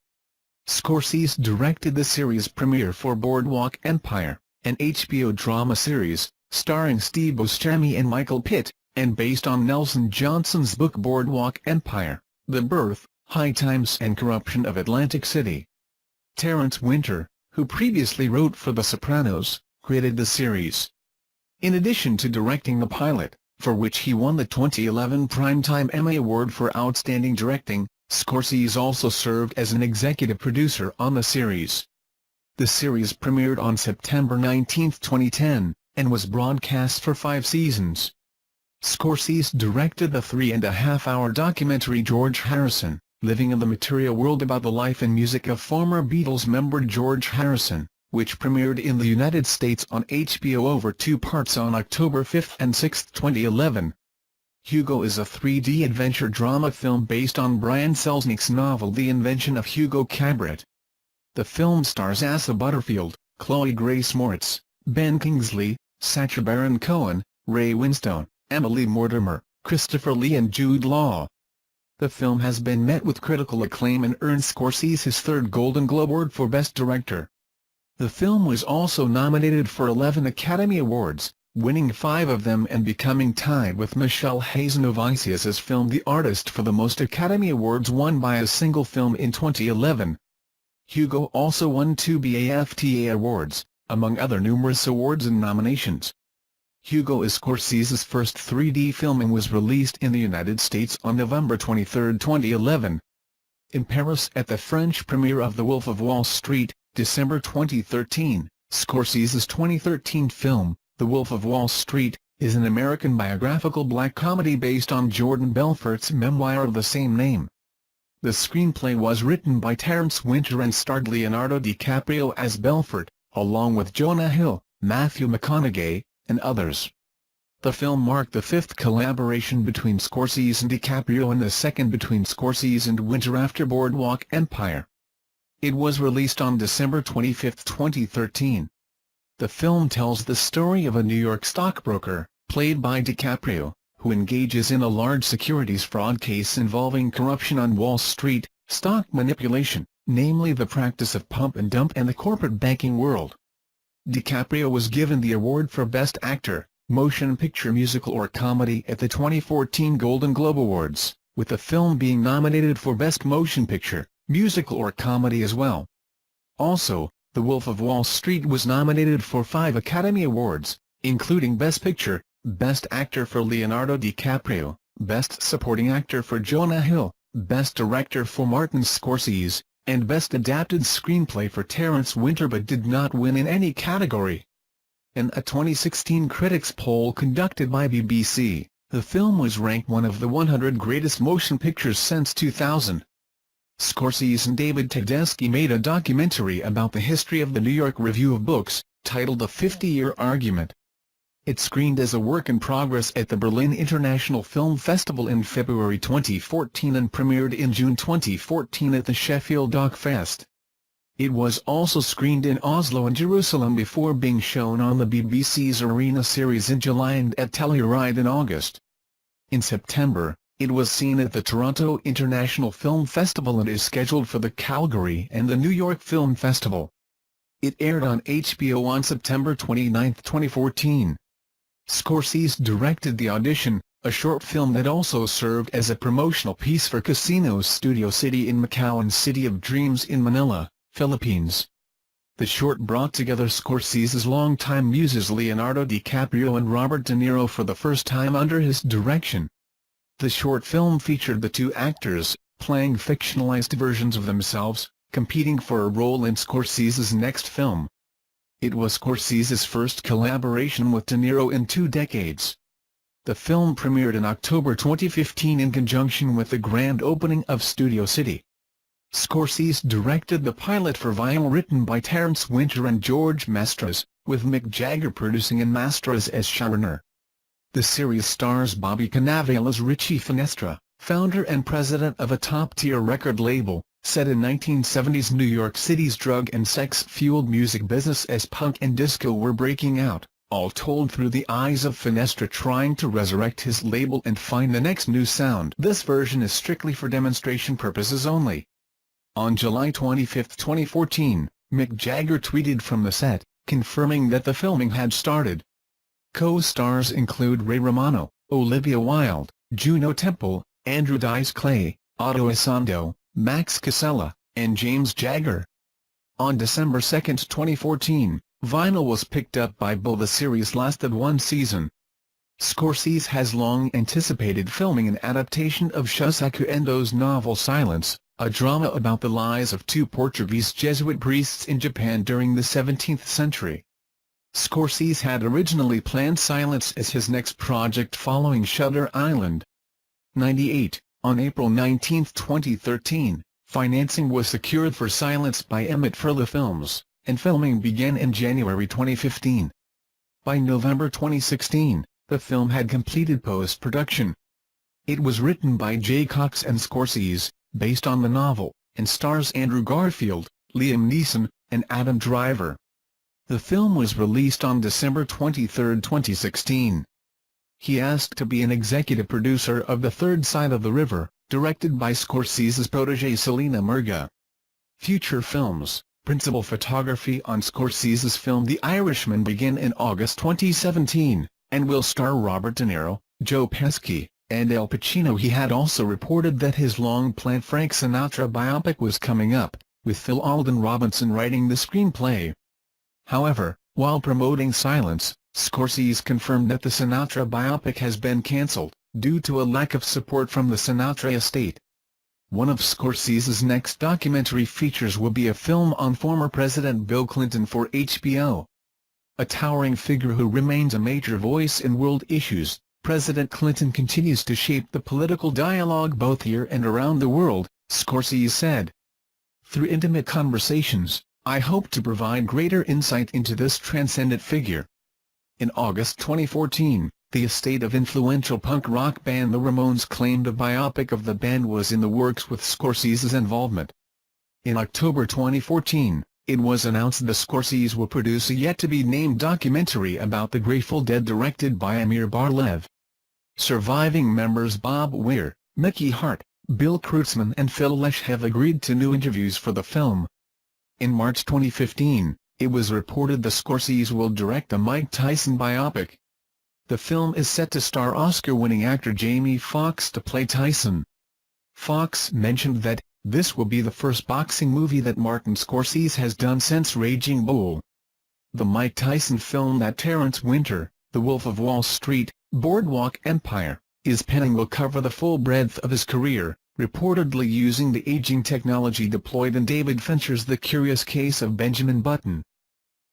Speaker 1: Scorsese directed the series premiere for Boardwalk Empire, an HBO drama series, starring Steve Buscemi and Michael Pitt, and based on Nelson Johnson's book Boardwalk Empire, The Birth, High Times and Corruption of Atlantic City. Terence Winter, who previously wrote for The Sopranos, created the series. In addition to directing the pilot, for which he won the 2011 Primetime Emmy Award for Outstanding Directing, Scorsese also served as an executive producer on the series. The series premiered on September 19, 2010, and was broadcast for 5 seasons. Scorsese directed the 3.5-hour documentary George Harrison, Living in the Material World, about the life and music of former Beatles member George Harrison, which premiered in the United States on HBO over 2 parts on October 5 and 6, 2011. Hugo is a 3D adventure drama film based on Brian Selznick's novel The Invention of Hugo Cabret. The film stars Asa Butterfield, Chloe Grace Moretz, Ben Kingsley, Sacha Baron Cohen, Ray Winstone, Emily Mortimer, Christopher Lee and Jude Law. The film has been met with critical acclaim and earned Scorsese his 3rd Golden Globe Award for Best Director. The film was also nominated for 11 Academy Awards, winning 5 of them and becoming tied with Michelle Hazanavicius's film The Artist for the most Academy Awards won by a single film in 2011. Hugo also won 2 BAFTA awards, among other numerous awards and nominations. Hugo is Scorsese's first 3D film and was released in the United States on November 23, 2011. In Paris at the French premiere of The Wolf of Wall Street, December 2013, Scorsese's 2013 film, The Wolf of Wall Street, is an American biographical black comedy based on Jordan Belfort's memoir of the same name. The screenplay was written by Terence Winter and starred Leonardo DiCaprio as Belfort, along with Jonah Hill, Matthew McConaughey, and others. The film marked the 5th collaboration between Scorsese and DiCaprio and the 2nd between Scorsese and Winter after Boardwalk Empire. It was released on December 25, 2013. The film tells the story of a New York stockbroker, played by DiCaprio, who engages in a large securities fraud case involving corruption on Wall Street, stock manipulation, namely the practice of pump and dump, and the corporate banking world. DiCaprio was given the award for Best Actor, Motion Picture Musical or Comedy at the 2014 Golden Globe Awards, with the film being nominated for Best Motion Picture, Musical or Comedy as well. Also, The Wolf of Wall Street was nominated for 5 Academy Awards, including Best Picture, Best Actor for Leonardo DiCaprio, Best Supporting Actor for Jonah Hill, Best Director for Martin Scorsese, and Best Adapted Screenplay for Terence Winter, but did not win in any category. In a 2016 critics poll conducted by BBC, the film was ranked one of the 100 greatest motion pictures since 2000. Scorsese and David Tedeschi made a documentary about the history of the New York Review of Books, titled The 50-Year Argument. It screened as a work in progress at the Berlin International Film Festival in February 2014 and premiered in June 2014 at the Sheffield Doc Fest. It was also screened in Oslo and Jerusalem before being shown on the BBC's Arena series in July and at Telluride in August. In September, it was seen at the Toronto International Film Festival and is scheduled for the Calgary and the New York Film Festival. It aired on HBO on September 29, 2014. Scorsese directed The Audition, a short film that also served as a promotional piece for Casino's Studio City in Macau and City of Dreams in Manila, Philippines. The short brought together Scorsese's longtime muses Leonardo DiCaprio and Robert De Niro for the first time under his direction. The short film featured the 2 actors, playing fictionalized versions of themselves, competing for a role in Scorsese's next film. It was Scorsese's first collaboration with De Niro in 2 decades. The film premiered in October 2015 in conjunction with the grand opening of Studio City. Scorsese directed the pilot for Vinyl, written by Terence Winter and George Mastras, with Mick Jagger producing and Mastras as showrunner. The series stars Bobby Cannavale as Richie Finestra, founder and president of a top-tier record label, set in 1970s New York City's drug and sex-fueled music business as punk and disco were breaking out, all told through the eyes of Finestra trying to resurrect his label and find the next new sound. This version is strictly for demonstration purposes only. On July 25, 2014, Mick Jagger tweeted from the set, confirming that the filming had started. Co-stars include Ray Romano, Olivia Wilde, Juno Temple, Andrew Dice Clay, Otto Essandoh, Max Casella, and James Jagger. On December 2, 2014, Vinyl was picked up by Bull. The series lasted 1 season. Scorsese has long anticipated filming an adaptation of Shusaku Endo's novel Silence, a drama about the lives of 2 Portuguese Jesuit priests in Japan during the 17th century. Scorsese had originally planned Silence as his next project following Shutter Island. 98. On April 19, 2013, financing was secured for Silence by Emmett Furler Films, and filming began in January 2015. By November 2016, the film had completed post-production. It was written by Jay Cox and Scorsese, based on the novel, and stars Andrew Garfield, Liam Neeson, and Adam Driver. The film was released on December 23, 2016. He asked to be an executive producer of The Third Side of the River, directed by Scorsese's protégé Selena Murga. Future films. Principal photography on Scorsese's film The Irishman began in August 2017, and will star Robert De Niro, Joe Pesci, and Al Pacino. He had also reported that his long-planned Frank Sinatra biopic was coming up, with Phil Alden Robinson writing the screenplay. However, while promoting Silence, Scorsese confirmed that the Sinatra biopic has been cancelled, due to a lack of support from the Sinatra estate. One of Scorsese's next documentary features will be a film on former President Bill Clinton for HBO. A towering figure who remains a major voice in world issues, President Clinton continues to shape the political dialogue both here and around the world, Scorsese said. Through intimate conversations, I hope to provide greater insight into this transcendent figure. In August 2014, the estate of influential punk rock band The Ramones claimed a biopic of the band was in the works with Scorsese's involvement. In October 2014, it was announced that Scorsese will produce a yet-to-be-named documentary about the Grateful Dead directed by Amir Bar-Lev. Surviving members Bob Weir, Mickey Hart, Bill Kreutzmann and Phil Lesh have agreed to new interviews for the film. In March 2015, it was reported that Scorsese will direct a Mike Tyson biopic. The film is set to star Oscar-winning actor Jamie Foxx to play Tyson. Foxx mentioned that, "This will be the first boxing movie that Martin Scorsese has done since Raging Bull." The Mike Tyson film that Terence Winter, The Wolf of Wall Street, Boardwalk Empire, is penning will cover the full breadth of his career, reportedly using the aging technology deployed in David Fincher's The Curious Case of Benjamin Button.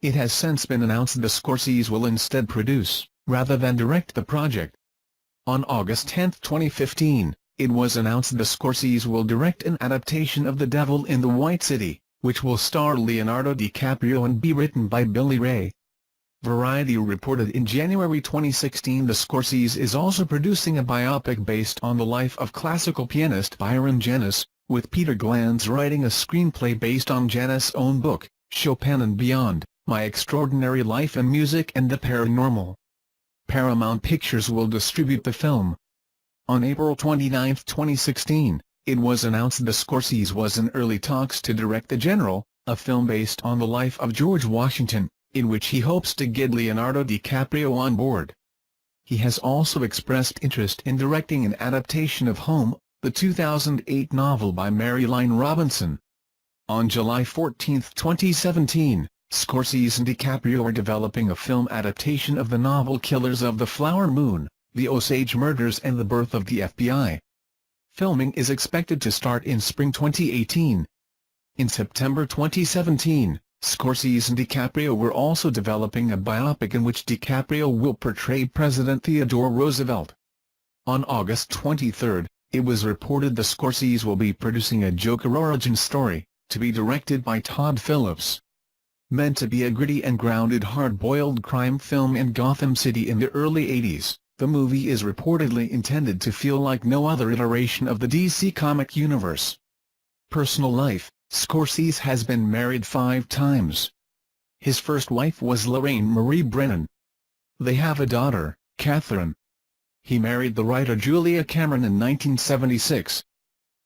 Speaker 1: It has since been announced that Scorsese will instead produce, rather than direct the project. On August 10, 2015, it was announced that Scorsese will direct an adaptation of The Devil in the White City, which will star Leonardo DiCaprio and be written by Billy Ray. Variety reported in January 2016 that Scorsese is also producing a biopic based on the life of classical pianist Byron Janis, with Peter Glanz writing a screenplay based on Janis' own book, Chopin and Beyond, My Extraordinary Life in Music and the Paranormal. Paramount Pictures will distribute the film. On April 29, 2016, it was announced that Scorsese was in early talks to direct The General, a film based on the life of George Washington, in which he hopes to get Leonardo DiCaprio on board. He has also expressed interest in directing an adaptation of Home, the 2008 novel by Marilyn Robinson. On July 14, 2017, Scorsese and DiCaprio are developing a film adaptation of the novel Killers of the Flower Moon, The Osage Murders and the Birth of the FBI. Filming is expected to start in spring 2018. In September 2017, Scorsese and DiCaprio were also developing a biopic in which DiCaprio will portray President Theodore Roosevelt. On August 23, it was reported the Scorsese will be producing a Joker origin story, to be directed by Todd Phillips. Meant to be a gritty and grounded hard-boiled crime film in Gotham City in the early 80s, the movie is reportedly intended to feel like no other iteration of the DC comic universe. Personal life: Scorsese has been married 5 times. His first wife was Lorraine Marie Brennan. They have a daughter, Catherine. He married the writer Julia Cameron in 1976.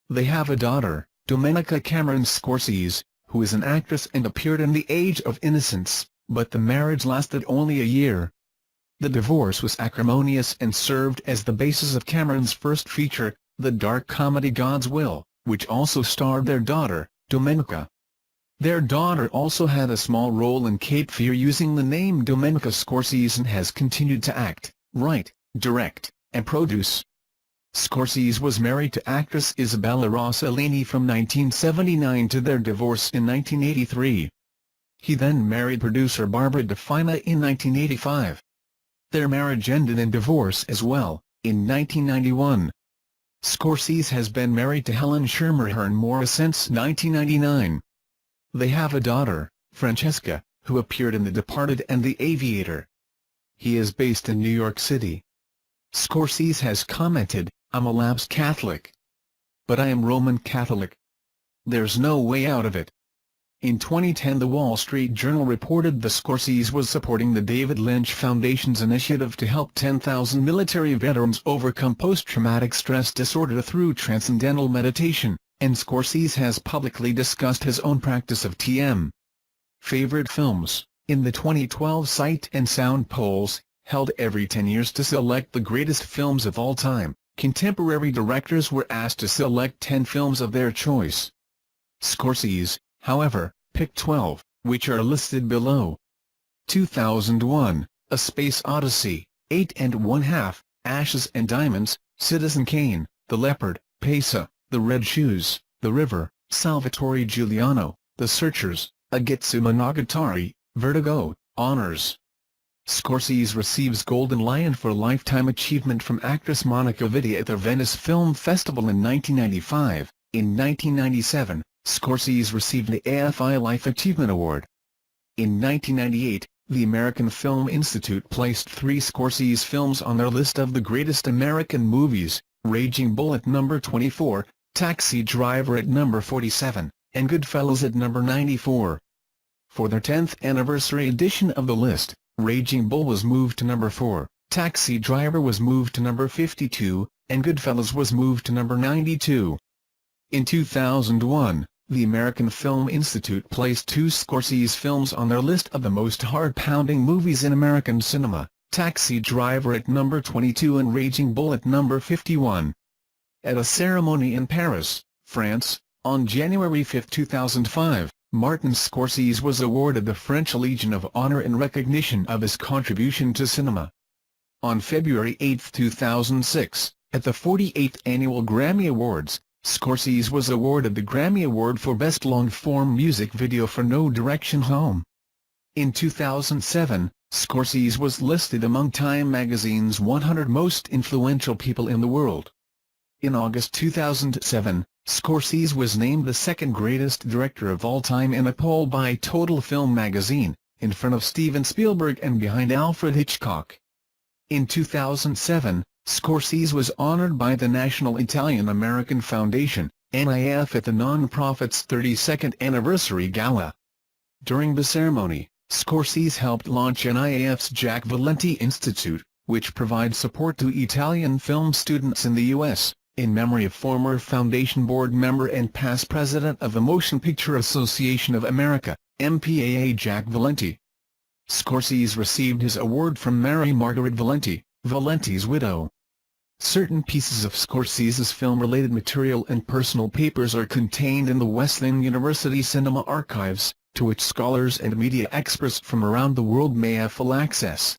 Speaker 1: They have a daughter, Domenica Cameron Scorsese, who is an actress and appeared in The Age of Innocence, but the marriage lasted only a year. The divorce was acrimonious and served as the basis of Cameron's first feature, the dark comedy God's Will, which also starred their daughter, Domenica. Their daughter also had a small role in Cape Fear using the name Domenica Scorsese and has continued to act, write, direct, and produce. Scorsese was married to actress Isabella Rossellini from 1979 to their divorce in 1983. He then married producer Barbara DeFina in 1985. Their marriage ended in divorce as well, in 1991. Scorsese has been married to Helen Schermerhorn Morris since 1999. They have a daughter, Francesca, who appeared in The Departed and The Aviator. He is based in New York City. Scorsese has commented, "I'm a lapsed Catholic. But I am Roman Catholic. There's no way out of it." In 2010, The Wall Street Journal reported the Scorsese was supporting the David Lynch Foundation's initiative to help 10,000 military veterans overcome post-traumatic stress disorder through transcendental meditation, and Scorsese has publicly discussed his own practice of TM. Favorite films: in the 2012 Sight and Sound polls, held every 10 years to select the greatest films of all time, contemporary directors were asked to select 10 films of their choice. Scorsese, however, picked 12, which are listed below. 2001, A Space Odyssey, 8 1/2, Ashes and Diamonds, Citizen Kane, The Leopard, Pesa, The Red Shoes, The River, Salvatore Giuliano, The Searchers, Agitsu Monogatari, Vertigo, Honors. Scorsese receives Golden Lion for Lifetime Achievement from actress Monica Vitti at the Venice Film Festival in 1995. In 1997, Scorsese received the AFI Life Achievement Award. In 1998, the American Film Institute placed 3 Scorsese films on their list of the greatest American movies: Raging Bull at number 24, Taxi Driver at number 47, and Goodfellas at number 94. For their 10th anniversary edition of the list, Raging Bull was moved to number 4, Taxi Driver was moved to number 52, and Goodfellas was moved to number 92. In 2001, the American Film Institute placed 2 Scorsese films on their list of the most heart-pounding movies in American cinema, Taxi Driver at number 22 and Raging Bull at number 51. At a ceremony in Paris, France, on January 5, 2005, Martin Scorsese was awarded the French Legion of Honor in recognition of his contribution to cinema. On February 8, 2006, at the 48th Annual Grammy Awards, Scorsese was awarded the Grammy Award for Best Long-Form Music Video for No Direction Home. In 2007, Scorsese was listed among Time magazine's 100 Most Influential People in the World. In August 2007, Scorsese was named the 2nd greatest director of all time in a poll by Total Film magazine, in front of Steven Spielberg and behind Alfred Hitchcock. In 2007, Scorsese was honored by the National Italian-American Foundation, NIF, at the nonprofit's 32nd anniversary gala. During the ceremony, Scorsese helped launch NIF's Jack Valenti Institute, which provides support to Italian film students in the U.S., in memory of former Foundation board member and past president of the Motion Picture Association of America, MPAA, Jack Valenti. Scorsese received his award from Mary Margaret Valenti, Valenti's widow. Certain pieces of Scorsese's film-related material and personal papers are contained in the Wesleyan University Cinema Archives, to which scholars and media experts from around the world may have full access.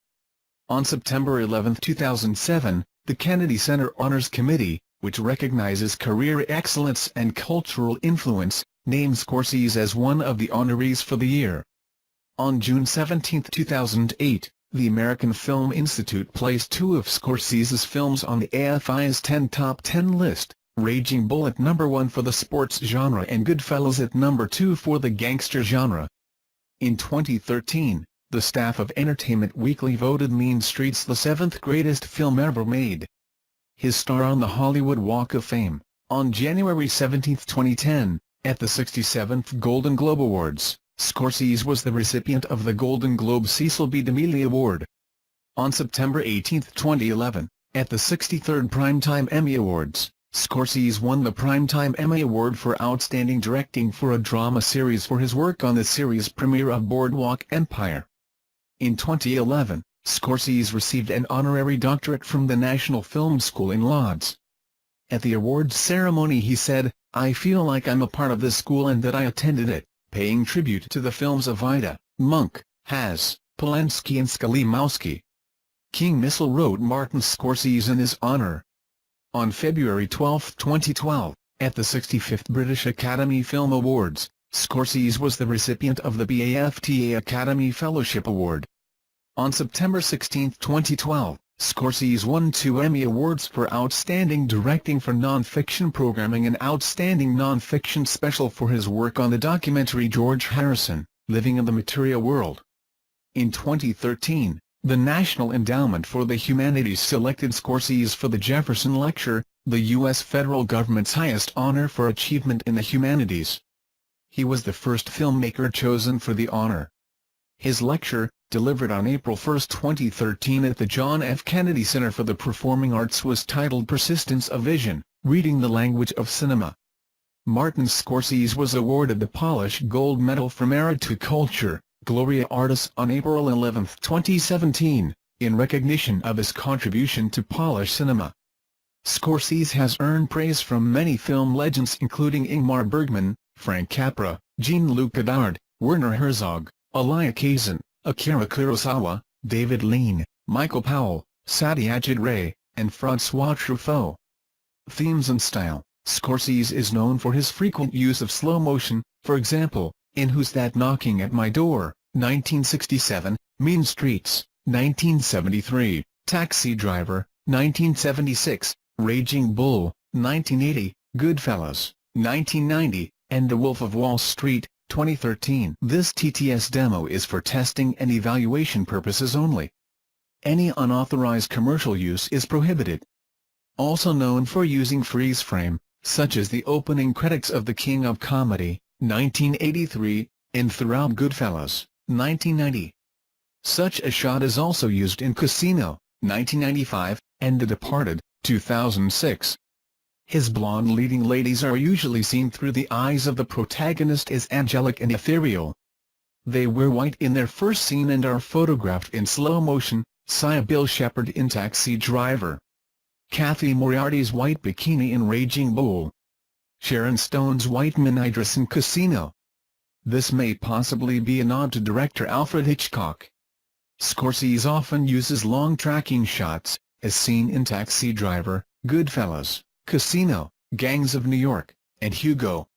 Speaker 1: On September 11, 2007, the Kennedy Center Honors Committee, which recognizes career excellence and cultural influence, named Scorsese as one of the honorees for the year. On June 17, 2008, the American Film Institute placed two of Scorsese's films on the AFI's 10 Top 10 list, Raging Bull at number 1 for the sports genre and Goodfellas at number 2 for the gangster genre. In 2013, the staff of Entertainment Weekly voted Mean Streets the 7th greatest film ever made. His star on the Hollywood Walk of Fame. On January 17, 2010, at the 67th Golden Globe Awards, Scorsese was the recipient of the Golden Globe Cecil B. DeMille Award. On September 18, 2011, at the 63rd Primetime Emmy Awards, Scorsese won the Primetime Emmy Award for Outstanding Directing for a Drama Series for his work on the series premiere of Boardwalk Empire. In 2011, Scorsese received an honorary doctorate from the National Film School in Lodz. At the awards ceremony he said, "I feel like I'm a part of this school and that I attended it," paying tribute to the films of Ida, Monk, Haas, Polanski and Skolimowski. King Missile wrote Martin Scorsese in his honor. On February 12, 2012, at the 65th British Academy Film Awards, Scorsese was the recipient of the BAFTA Academy Fellowship Award. On September 16, 2012, Scorsese won 2 Emmy Awards for Outstanding Directing for Non-Fiction Programming and Outstanding Non-Fiction Special for his work on the documentary George Harrison, Living in the Material World. In 2013, the National Endowment for the Humanities selected Scorsese for the Jefferson Lecture, the U.S. federal government's highest honor for achievement in the humanities. He was the first filmmaker chosen for the honor. His lecture, delivered on April 1, 2013 at the John F. Kennedy Center for the Performing Arts, was titled Persistence of Vision, Reading the Language of Cinema. Martin Scorsese was awarded the Polish Gold Medal for Merit to Culture, Gloria Artis on April 11, 2017, in recognition of his contribution to Polish cinema. Scorsese has earned praise from many film legends including Ingmar Bergman, Frank Capra, Jean-Luc Godard, Werner Herzog, Elia Kazan, Akira Kurosawa, David Lean, Michael Powell, Satyajit Ray, and François Truffaut. Themes and style. Scorsese is known for his frequent use of slow motion, for example, in Who's That Knocking at My Door, 1967, Mean Streets, 1973, Taxi Driver, 1976, Raging Bull, 1980, Goodfellas, 1990, and The Wolf of Wall Street, 2013. This TTS demo is for testing and evaluation purposes only. Any unauthorized commercial use is prohibited. Also known for using freeze frame, such as the opening credits of The King of Comedy, 1983, and throughout Goodfellas, 1990. Such a shot is also used in Casino, 1995, and The Departed, 2006. His blonde leading ladies are usually seen through the eyes of the protagonist as angelic and ethereal. They wear white in their first scene and are photographed in slow motion, Sia Bill Shepherd in Taxi Driver. Kathy Moriarty's white bikini in Raging Bull. Sharon Stone's white mini dress in Casino. This may possibly be a nod to director Alfred Hitchcock. Scorsese often uses long tracking shots, as seen in Taxi Driver, Goodfellas, Casino, Gangs of New York, and Hugo.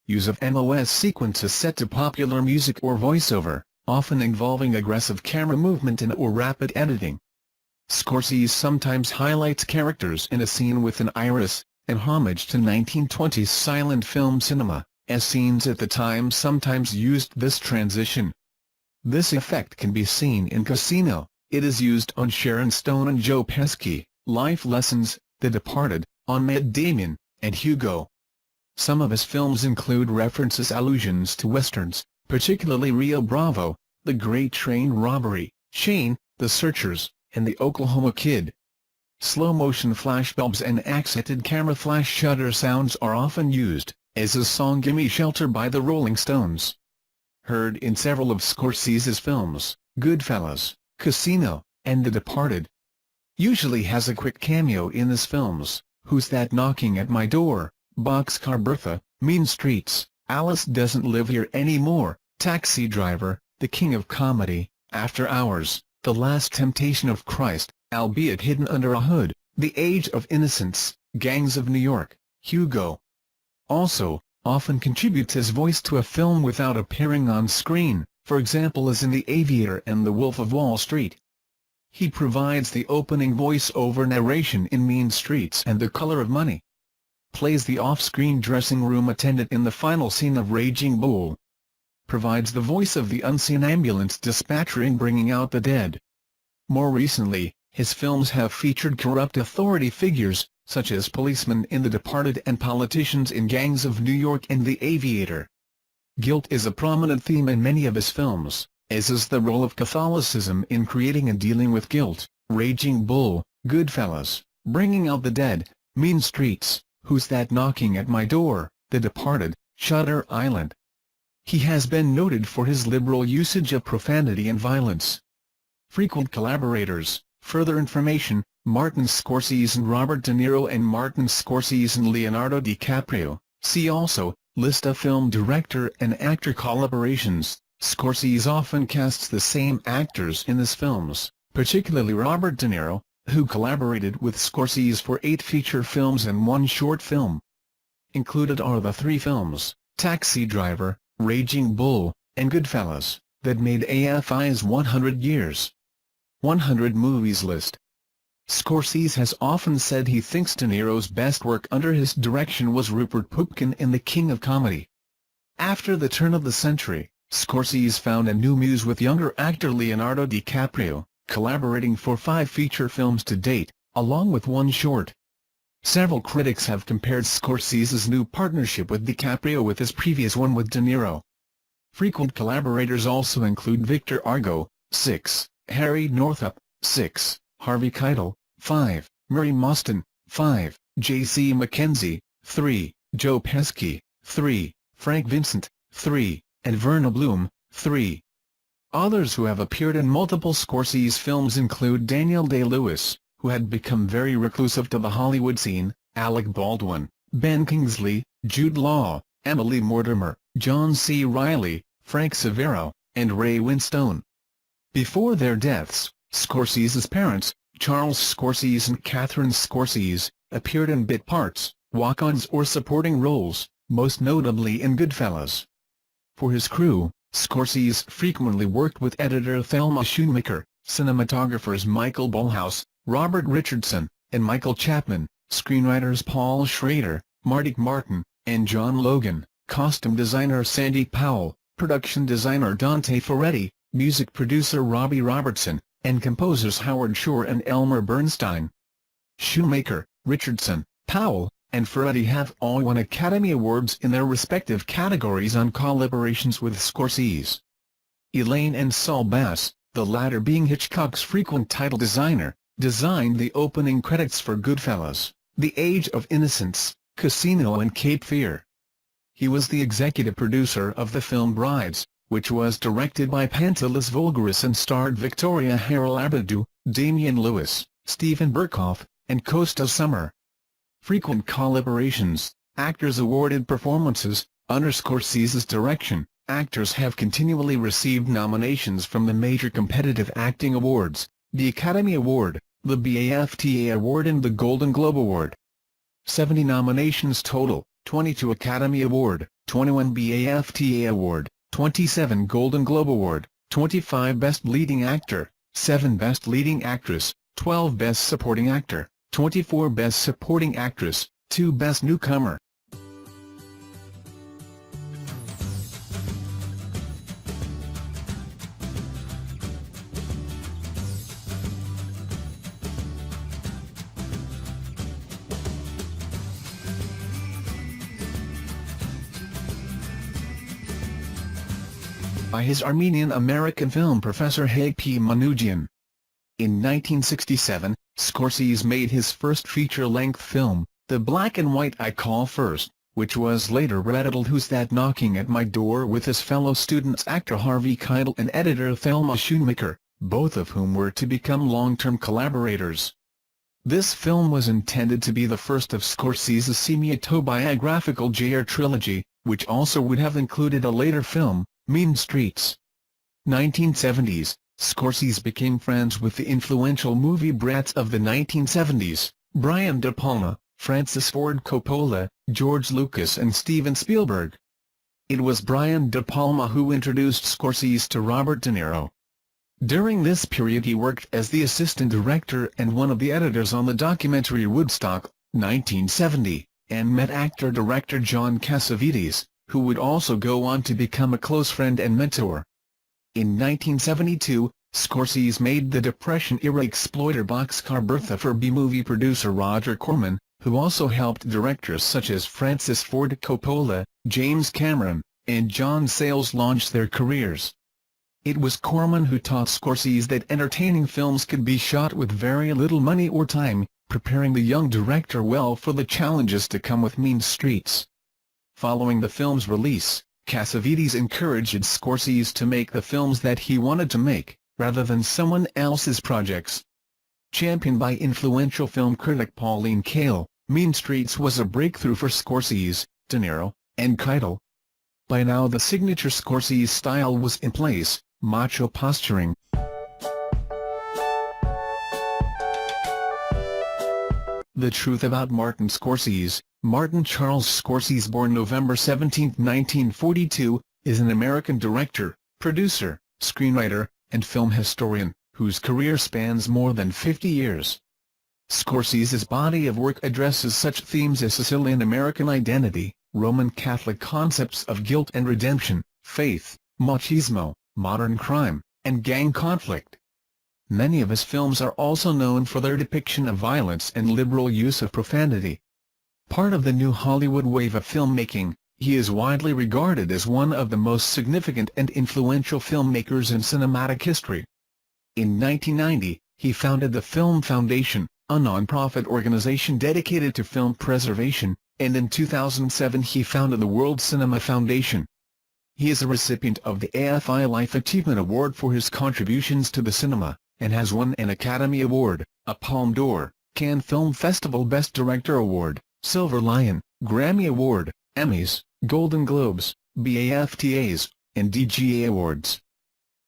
Speaker 1: Use of MOS sequences set to popular music or voiceover, often involving aggressive camera movement and/or rapid editing. Scorsese sometimes highlights characters in a scene with an iris, an homage to 1920s silent film cinema, as scenes at the time sometimes used this transition. This effect can be seen in Casino. It is used on Sharon Stone and Joe Pesci, Life Lessons, The Departed, on Matt Damon, and Hugo. Some of his films include references allusions to westerns, particularly Rio Bravo, The Great Train Robbery, Shane, The Searchers, and The Oklahoma Kid. Slow-motion flashbulbs and accented camera flash shutter sounds are often used, as the song Gimme Shelter by the Rolling Stones. Heard in several of Scorsese's films, Goodfellas, Casino, and The Departed. Usually has a quick cameo in his films, Who's That Knocking at My Door, Boxcar Bertha, Mean Streets, Alice Doesn't Live Here Anymore, Taxi Driver, The King of Comedy, After Hours, The Last Temptation of Christ, Albeit Hidden Under a Hood, The Age of Innocence, Gangs of New York, Hugo. Also, often contributes his voice to a film without appearing on screen, for example as in The Aviator and The Wolf of Wall Street. He provides the opening voice-over narration in Mean Streets and The Color of Money. Plays the off-screen dressing room attendant in the final scene of Raging Bull. Provides the voice of the unseen ambulance dispatcher in Bringing Out the Dead. More recently, his films have featured corrupt authority figures, such as policemen in The Departed and politicians in Gangs of New York and The Aviator. Guilt is a prominent theme in many of his films, as is the role of Catholicism in creating and dealing with guilt. Raging Bull, Goodfellas, Bringing Out the Dead, Mean Streets, Who's That Knocking at My Door, The Departed, Shutter Island. He has been noted for his liberal usage of profanity and violence. Frequent collaborators. Further information: Martin Scorsese and Robert De Niro and Martin Scorsese and Leonardo DiCaprio. See also, List of film director and actor collaborations. Scorsese often casts the same actors in his films, particularly Robert De Niro, who collaborated with Scorsese for 8 feature films and 1 short film. Included are the 3 films, Taxi Driver, Raging Bull, and Goodfellas, that made AFI's 100 Years 100 Movies list. Scorsese has often said he thinks De Niro's best work under his direction was Rupert Pupkin in The King of Comedy. After the turn of the century, Scorsese found a new muse with younger actor Leonardo DiCaprio, collaborating for 5 feature films to date, along with 1 short. Several critics have compared Scorsese's new partnership with DiCaprio with his previous one with De Niro. Frequent collaborators also include Victor Argo, 6, Harry Northup, 6, Harvey Keitel, 5, Murray Mostyn, 5, J.C. McKenzie, 3, Joe Pesci, 3, Frank Vincent, 3, and Verna Bloom, 3. Others who have appeared in multiple Scorsese films include Daniel Day-Lewis, who had become very reclusive to the Hollywood scene, Alec Baldwin, Ben Kingsley, Jude Law, Emily Mortimer, John C. Reilly, Frank Severo, and Ray Winstone. Before their deaths, Scorsese's parents, Charles Scorsese and Catherine Scorsese, appeared in bit parts, walk-ons or supporting roles, most notably in Goodfellas. For his crew, Scorsese frequently worked with editor Thelma Schoonmaker, cinematographers Michael Bolhouse, Robert Richardson, and Michael Chapman, screenwriters Paul Schrader, Marty Martin, and John Logan, costume designer Sandy Powell, production designer Dante Ferretti, music producer Robbie Robertson, and composers Howard Shore and Elmer Bernstein. Schoonmaker, Richardson, Powell, and Ferretti have all won Academy Awards in their respective categories on collaborations with Scorsese. Elaine and Saul Bass, the latter being Hitchcock's frequent title designer, designed the opening credits for Goodfellas, The Age of Innocence, Casino and Cape Fear. He was the executive producer of the film Brides, which was directed by Pantelis Voulgaris and starred Victoria Harrell Abadou, Damian Lewis, Stephen Burkhoff, and Costa Summer. Frequent collaborations. Actors awarded performances. Under Scorsese's direction, actors have continually received nominations from the major competitive acting awards, the Academy Award, the BAFTA Award and the Golden Globe Award. 70 nominations total, 22 Academy Award, 21 BAFTA Award, 27 Golden Globe Award, 25 Best Leading Actor, 7 Best Leading Actress, 12 Best Supporting Actor, 24 Best Supporting Actress, 2 Best Newcomer. By his Armenian-American film professor Haig P. Manouchian. In 1967, Scorsese made his first feature-length film, The Black and White I Call First, which was later retitled Who's That Knocking at My Door with his fellow students actor Harvey Keitel and editor Thelma Schoonmaker, both of whom were to become long-term collaborators. This film was intended to be the first of Scorsese's semi-autobiographical JR trilogy, which also would have included a later film, Mean Streets. 1970s, Scorsese became friends with the influential movie brats of the 1970s, Brian De Palma, Francis Ford Coppola, George Lucas and Steven Spielberg. It was Brian De Palma who introduced Scorsese to Robert De Niro. During this period he worked as the assistant director and one of the editors on the documentary Woodstock, 1970, and met actor-director John Cassavetes, who would also go on to become a close friend and mentor. In 1972, Scorsese made the Depression-era exploiter boxcar Bertha for B-movie producer Roger Corman, who also helped directors such as Francis Ford Coppola, James Cameron, and John Sayles launch their careers. It was Corman who taught Scorsese that entertaining films could be shot with very little money or time, preparing the young director well for the challenges to come with Mean Streets. Following the film's release, Cassavetes encouraged Scorsese to make the films that he wanted to make, rather than someone else's projects. Championed by influential film critic Pauline Kael, Mean Streets was a breakthrough for Scorsese, De Niro, and Keitel. By now the signature Scorsese style was in place, macho posturing. The truth about Martin Scorsese. Martin Charles Scorsese, born November 17, 1942, is an American director, producer, screenwriter, and film historian, whose career spans more than 50 years. Scorsese's body of work addresses such themes as Sicilian American identity, Roman Catholic concepts of guilt and redemption, faith, machismo, modern crime, and gang conflict. Many of his films are also known for their depiction of violence and liberal use of profanity. Part of the new Hollywood wave of filmmaking, he is widely regarded as one of the most significant and influential filmmakers in cinematic history. In 1990, he founded the Film Foundation, a non-profit organization dedicated to film preservation, and in 2007 he founded the World Cinema Foundation. He is a recipient of the AFI Life Achievement Award for his contributions to the cinema, and has won an Academy Award, a Palme d'Or, Cannes Film Festival Best Director Award, Silver Lion, Grammy Award, Emmys, Golden Globes, BAFTAs, and DGA Awards.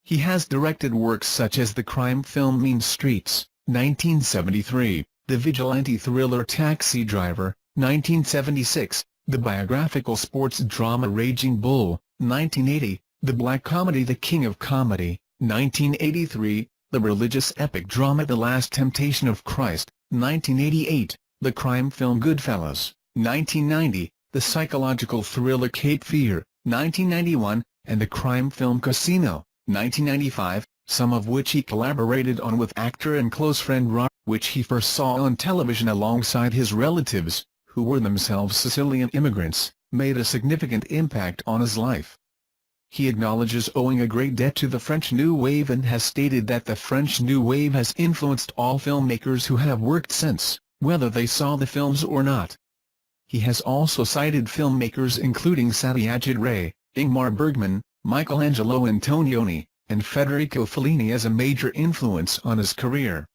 Speaker 1: He has directed works such as the crime film Mean Streets, 1973, the vigilante thriller Taxi Driver, 1976, the biographical sports drama Raging Bull, 1980, the black comedy The King of Comedy, 1983, the religious epic drama The Last Temptation of Christ, 1988, the crime film Goodfellas, 1990, the psychological thriller Cape Fear, 1991, and the crime film Casino, 1995, some of which he collaborated on with actor and close friend Rob, which he first saw on television alongside his relatives, who were themselves Sicilian immigrants, made a significant impact on his life. He acknowledges owing a great debt to the French New Wave and has stated that the French New Wave has influenced all filmmakers who have worked since, whether they saw the films or not. He has also cited filmmakers including Satyajit Ray, Ingmar Bergman, Michelangelo Antonioni, and Federico Fellini as a major influence on his career.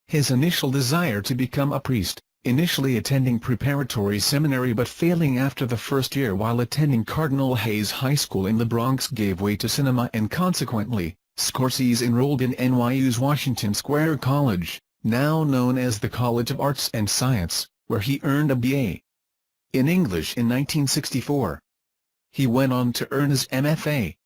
Speaker 1: His initial desire to become a priest, initially attending preparatory seminary but failing after the first year while attending Cardinal Hayes High School in the Bronx, gave way to cinema, and consequently, Scorsese enrolled in NYU's Washington Square College, now known as the College of Arts and Science, where he earned a B.A. in English in 1964. He went on to earn his MFA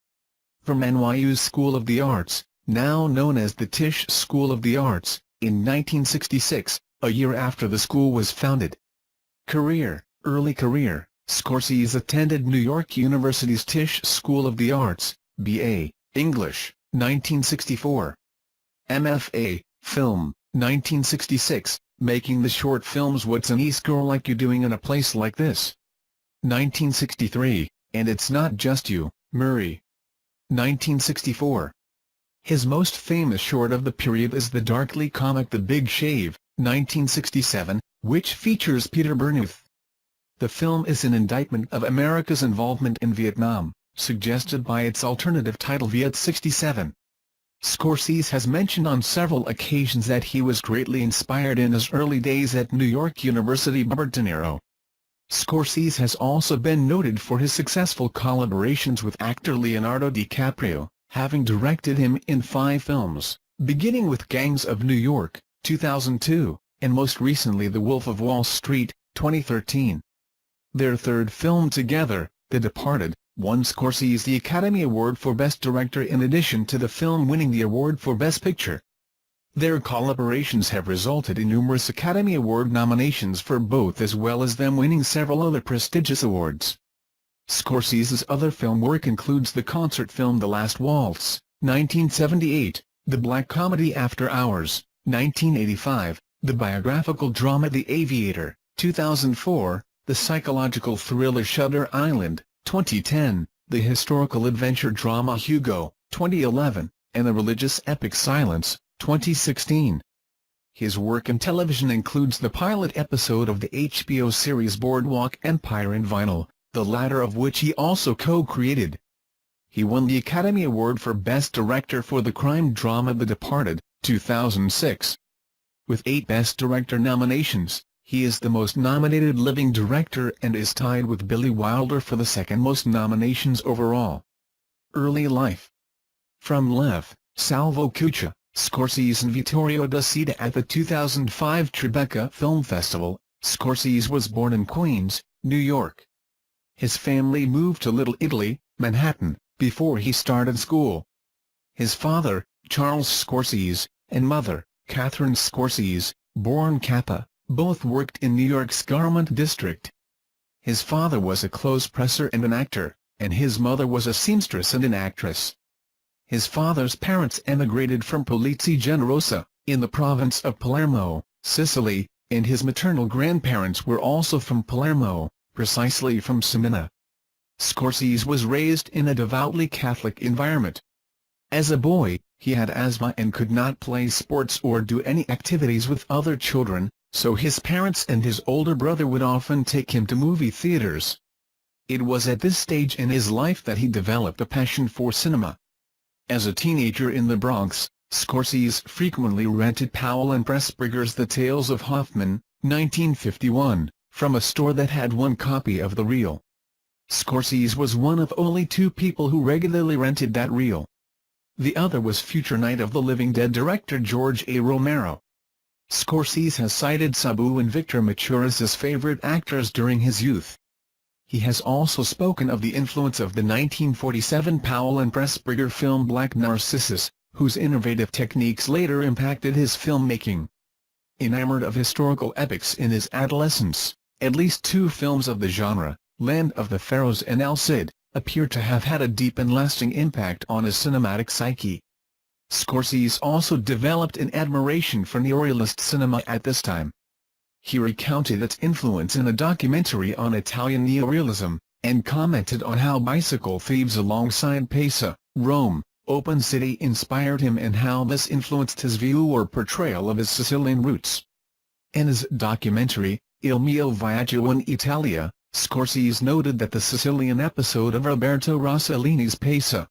Speaker 1: from NYU's School of the Arts, now known as the Tisch School of the Arts, in 1966, a year after the school was founded. Early career, Scorsese attended New York University's Tisch School of the Arts, B.A., English, 1964. MFA, Film, 1966, making the short films What's an East Girl Like You Doing in a Place Like This? 1963, and It's Not Just You, Murray. 1964. His most famous short of the period is the darkly comic The Big Shave, 1967, which features Peter Bernuth. The film is an indictment of America's involvement in Vietnam, suggested by its alternative title Viet 67. Scorsese has mentioned on several occasions that he was greatly inspired in his early days at New York University by Robert De Niro. Scorsese has also been noted for his successful collaborations with actor Leonardo DiCaprio, having directed him in 5 films, beginning with Gangs of New York, 2002, and most recently The Wolf of Wall Street, 2013. Their third film together, The Departed, won Scorsese the Academy Award for Best Director in addition to the film winning the award for Best Picture. Their collaborations have resulted in numerous Academy Award nominations for both, as well as them winning several other prestigious awards. Scorsese's other film work includes the concert film The Last Waltz, 1978, the black comedy After Hours, 1985, the biographical drama The Aviator, 2004, the psychological thriller Shutter Island, 2010, the historical adventure drama Hugo, 2011, and the religious epic Silence, 2016. His work in television includes the pilot episode of the HBO series Boardwalk Empire and Vinyl, the latter of which he also co-created. He won the Academy Award for Best Director for the crime drama The Departed, 2006. With 8 Best Director nominations, he is the most nominated living director and is tied with Billy Wilder for the second most nominations overall. Early life. From Lev, Salvo Cuccia, Scorsese and Vittorio De Sica at the 2005 Tribeca Film Festival. Scorsese was born in Queens, New York. His family moved to Little Italy, Manhattan, before he started school. His father, Charles Scorsese, and mother, Catherine Scorsese, born Kappa, both worked in New York's Garment District. His father was a clothes presser and an actor, and his mother was a seamstress and an actress. His father's parents emigrated from Polizzi Generosa, in the province of Palermo, Sicily, and his maternal grandparents were also from Palermo, precisely from Samina. Scorsese was raised in a devoutly Catholic environment. As a boy, he had asthma and could not play sports or do any activities with other children, so his parents and his older brother would often take him to movie theaters. It was at this stage in his life that he developed a passion for cinema. As a teenager in the Bronx, Scorsese frequently rented Powell and Pressburger's The Tales of Hoffman, 1951, from a store that had one copy of the reel. Scorsese was one of only 2 people who regularly rented that reel. The other was future Night of the Living Dead director George A. Romero. Scorsese has cited Sabu and Victor Mature as his favorite actors during his youth. He has also spoken of the influence of the 1947 Powell and Pressburger film Black Narcissus, whose innovative techniques later impacted his filmmaking. Enamored of historical epics in his adolescence, at least 2 films of the genre, Land of the Pharaohs and El Cid, appear to have had a deep and lasting impact on his cinematic psyche. Scorsese also developed an admiration for neorealist cinema at this time. He recounted its influence in a documentary on Italian neorealism, and commented on how Bicycle Thieves alongside Pisa, Rome, Open City inspired him and how this influenced his view or portrayal of his Sicilian roots. In his documentary, Il mio viaggio in Italia, Scorsese noted that the Sicilian episode of Roberto Rossellini's Pisa,